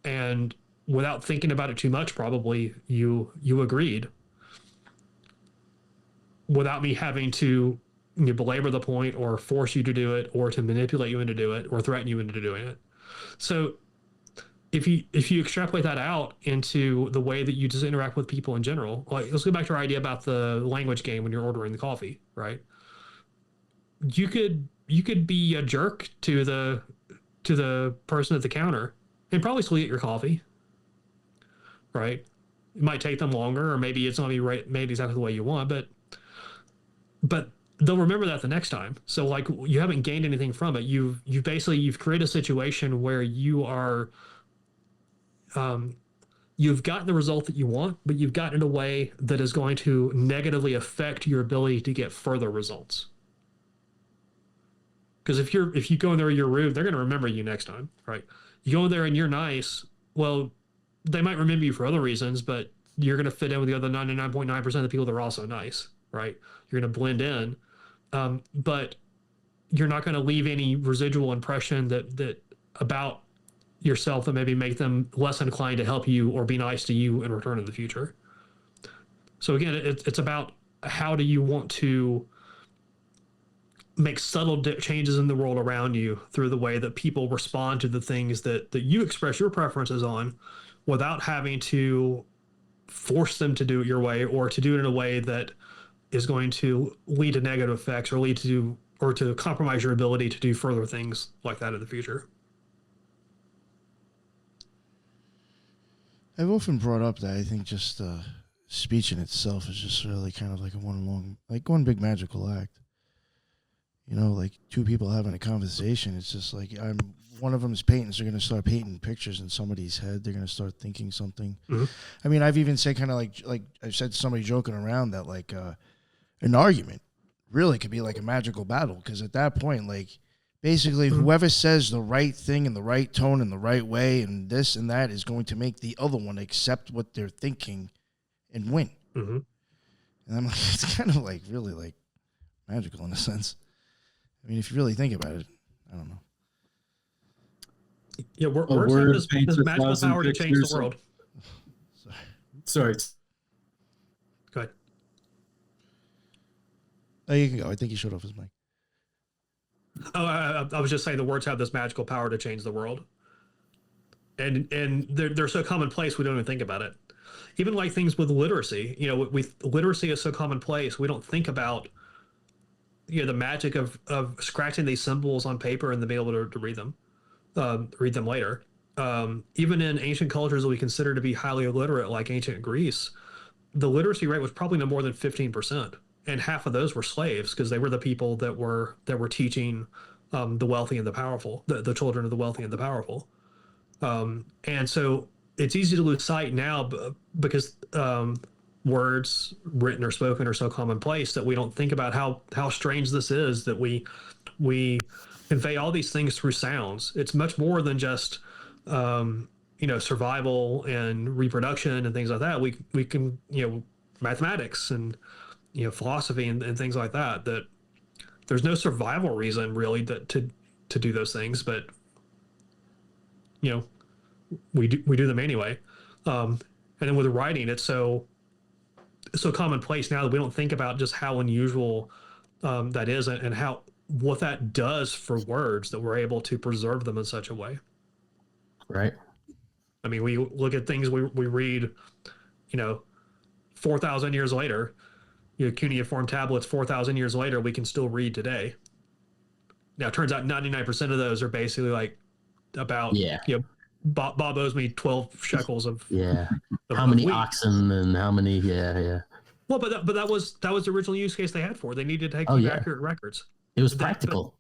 and without thinking about it too much, probably you agreed, without me having to belabor the point or force you to do it, or to manipulate you into do it, or threaten you into doing it. So if you extrapolate that out into the way that you just interact with people in general, like, let's go back to our idea about the language game when you're ordering the coffee, right? You could be a jerk to the person at the counter and probably still get your coffee, right? It might take them longer, or maybe it's not made exactly the way you want, but they'll remember that the next time. So, like, you haven't gained anything from it. You've created a situation where you are, you've gotten the result that you want, but you've gotten it in a way that is going to negatively affect your ability to get further results. Because if you go in there and you're rude, they're going to remember you next time, right? You go in there and you're nice, well, they might remember you for other reasons, but you're going to fit in with the other 99.9% of the people that are also nice, right? You're going to blend in, but you're not going to leave any residual impression that about yourself that maybe make them less inclined to help you or be nice to you in return in the future. So again, it's about how do you want to make subtle changes in the world around you through the way that people respond to the things that you express your preferences on, without having to force them to do it your way, or to do it in a way that is going to lead to negative effects, or to compromise your ability to do further things like that in the future. I've often brought up that I think just speech in itself is just really kind of like one big magical act. Like two people having a conversation. It's just like one of them is painting, so they're going to start painting pictures in somebody's head. They're going to start thinking something. Mm-hmm. I mean, I've even said kind of like I've said to somebody joking around that like an argument really could be like a magical battle, because at that point, like, basically whoever says the right thing in the right tone in the right way and this and that is going to make the other one accept what they're thinking and win. Mm-hmm. And I'm like, it's kind of like really like magical in a sense. I mean, if you really think about it, I don't know. Yeah, words have this magical power to change the world. Sorry. Go ahead. Oh, you can go. I think he shut off his mic. Oh, I was just saying the words have this magical power to change the world, and they're so commonplace we don't even think about it. Even like things with literacy, literacy is so commonplace we don't think about the magic of scratching these symbols on paper and then being able to read them later. Even in ancient cultures that we consider to be highly illiterate, like ancient Greece, the literacy rate was probably no more than 15%. And half of those were slaves because they were the people that were teaching the wealthy and the powerful, the children of the wealthy and the powerful. And so it's easy to lose sight now because words written or spoken are so commonplace that we don't think about how strange this is that we convey all these things through sounds. It's much more than just survival and reproduction and things like that. We can mathematics and philosophy and things like that, that there's no survival reason really to do those things, but we do them anyway. And then with writing, it's so commonplace now that we don't think about just how unusual that is and what that does for words, that we're able to preserve them in such a way. Right. I mean, we look at things we read, 4,000 years later, cuneiform tablets 4,000 years later, we can still read today. Now, it turns out 99% of those are basically like about, Bob owes me 12 shekels of how many wheat. oxen and how many, Well, but that was the original use case they had for it. They needed to take accurate records. It was practical.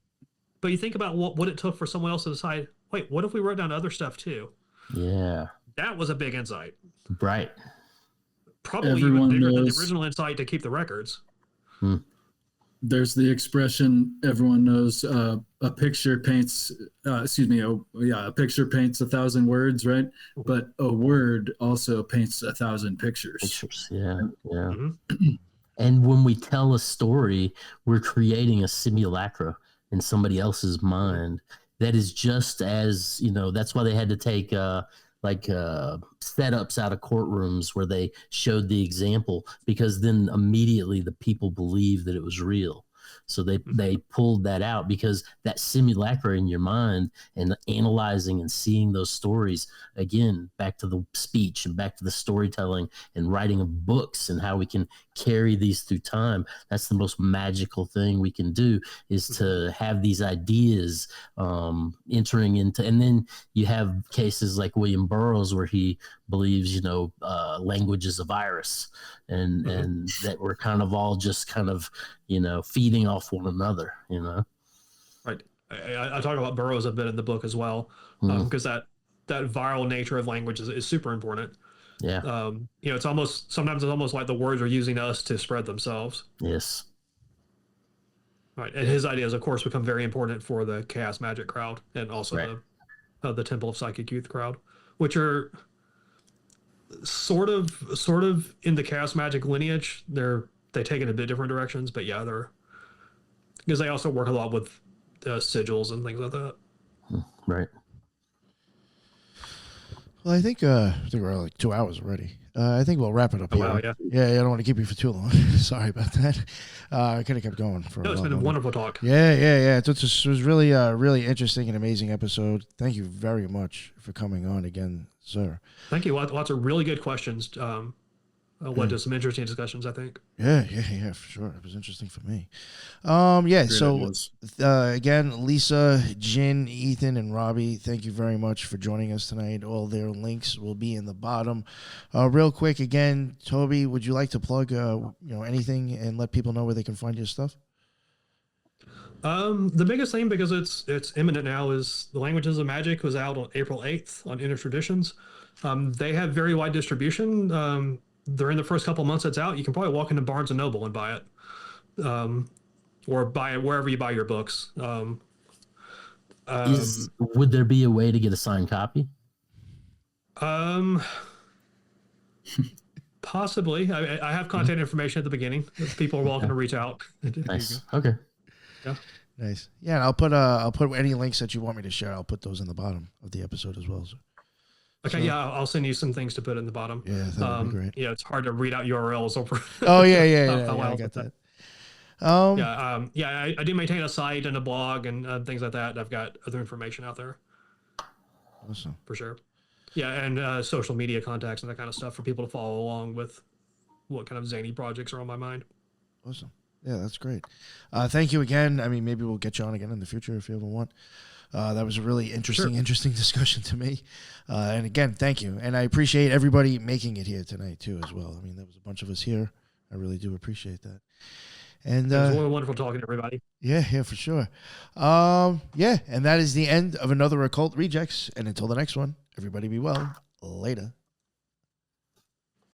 But you think about what it took for someone else to decide, wait, what if we wrote down other stuff too? Yeah. That was a big insight. Right. Probably Everyone even bigger than the knows. original insight to keep the records. There's the expression everyone knows, a picture paints, a picture paints 1,000 words, right? But a word also paints 1,000 pictures. Yeah. Mm-hmm. And when we tell a story, we're creating a simulacra in somebody else's mind that is just as, that's why they had to take setups out of courtrooms where they showed the example, because then immediately the people believed that it was real. So they pulled that out, because that simulacra in your mind and analyzing and seeing those stories, again, back to the speech and back to the storytelling and writing of books and how we can carry these through time. That's the most magical thing we can do, is to have these ideas entering into, and then you have cases like William Burroughs where he believes, language is a virus, and that we're kind of all just kind of, feeding off one another, Right. I talk about Burroughs a bit in the book as well, because that viral nature of language is super important. Yeah. Sometimes it's almost like the words are using us to spread themselves. Yes. Right. And his ideas, of course, become very important for the chaos magic crowd, and also the Temple of Psychic Youth crowd, which are sort of in the chaos magic lineage. They take it in a bit different directions, but they're, because they also work a lot with sigils and things like that. Right. Well, I think we're like 2 hours already. I think we'll wrap it up here. Wow, yeah. Yeah, I don't want to keep you for too long. Sorry about that. I could have kept going for No, it's been a wonderful talk. Yeah. It was really, really interesting and amazing episode. Thank you very much for coming on again, sir. Thank you. Lots of really good questions. Led to some interesting discussions, I think. Yeah, for sure. It was interesting for me. So again, Lisa, Jin, Ethan, and Robby, thank you very much for joining us tonight. All their links will be in the bottom. Real quick, again, Toby, would you like to plug anything and let people know where they can find your stuff? The biggest thing, because it's imminent now, is The Languages of Magic was out on April 8th on Inner Traditions. They have very wide distribution. During the first couple months it's out, you can probably walk into Barnes & Noble and buy it, or buy it wherever you buy your books. Would there be a way to get a signed copy? Possibly. I have contact information at the beginning. People are welcome to reach out. Nice. Okay. Yeah. Nice. Yeah, and I'll put any links that you want me to share. I'll put those in the bottom of the episode as well. So. Okay, yeah, I'll send you some things to put in the bottom. Yeah, that would be great. Yeah, it's hard to read out URLs over. Oh, yeah, I got that. I do maintain a site and a blog and things like that. I've got other information out there. Awesome. For sure. Yeah, and social media contacts and that kind of stuff for people to follow along with what kind of zany projects are on my mind. Awesome. Yeah, that's great. Thank you again. I mean, maybe we'll get you on again in the future if you ever want. That was a really interesting discussion to me. And again, thank you. And I appreciate everybody making it here tonight too, as well. I mean, there was a bunch of us here. I really do appreciate that. And it was really wonderful talking to everybody. Yeah, for sure. And that is the end of another Occult Rejects. And until the next one, everybody be well. Later.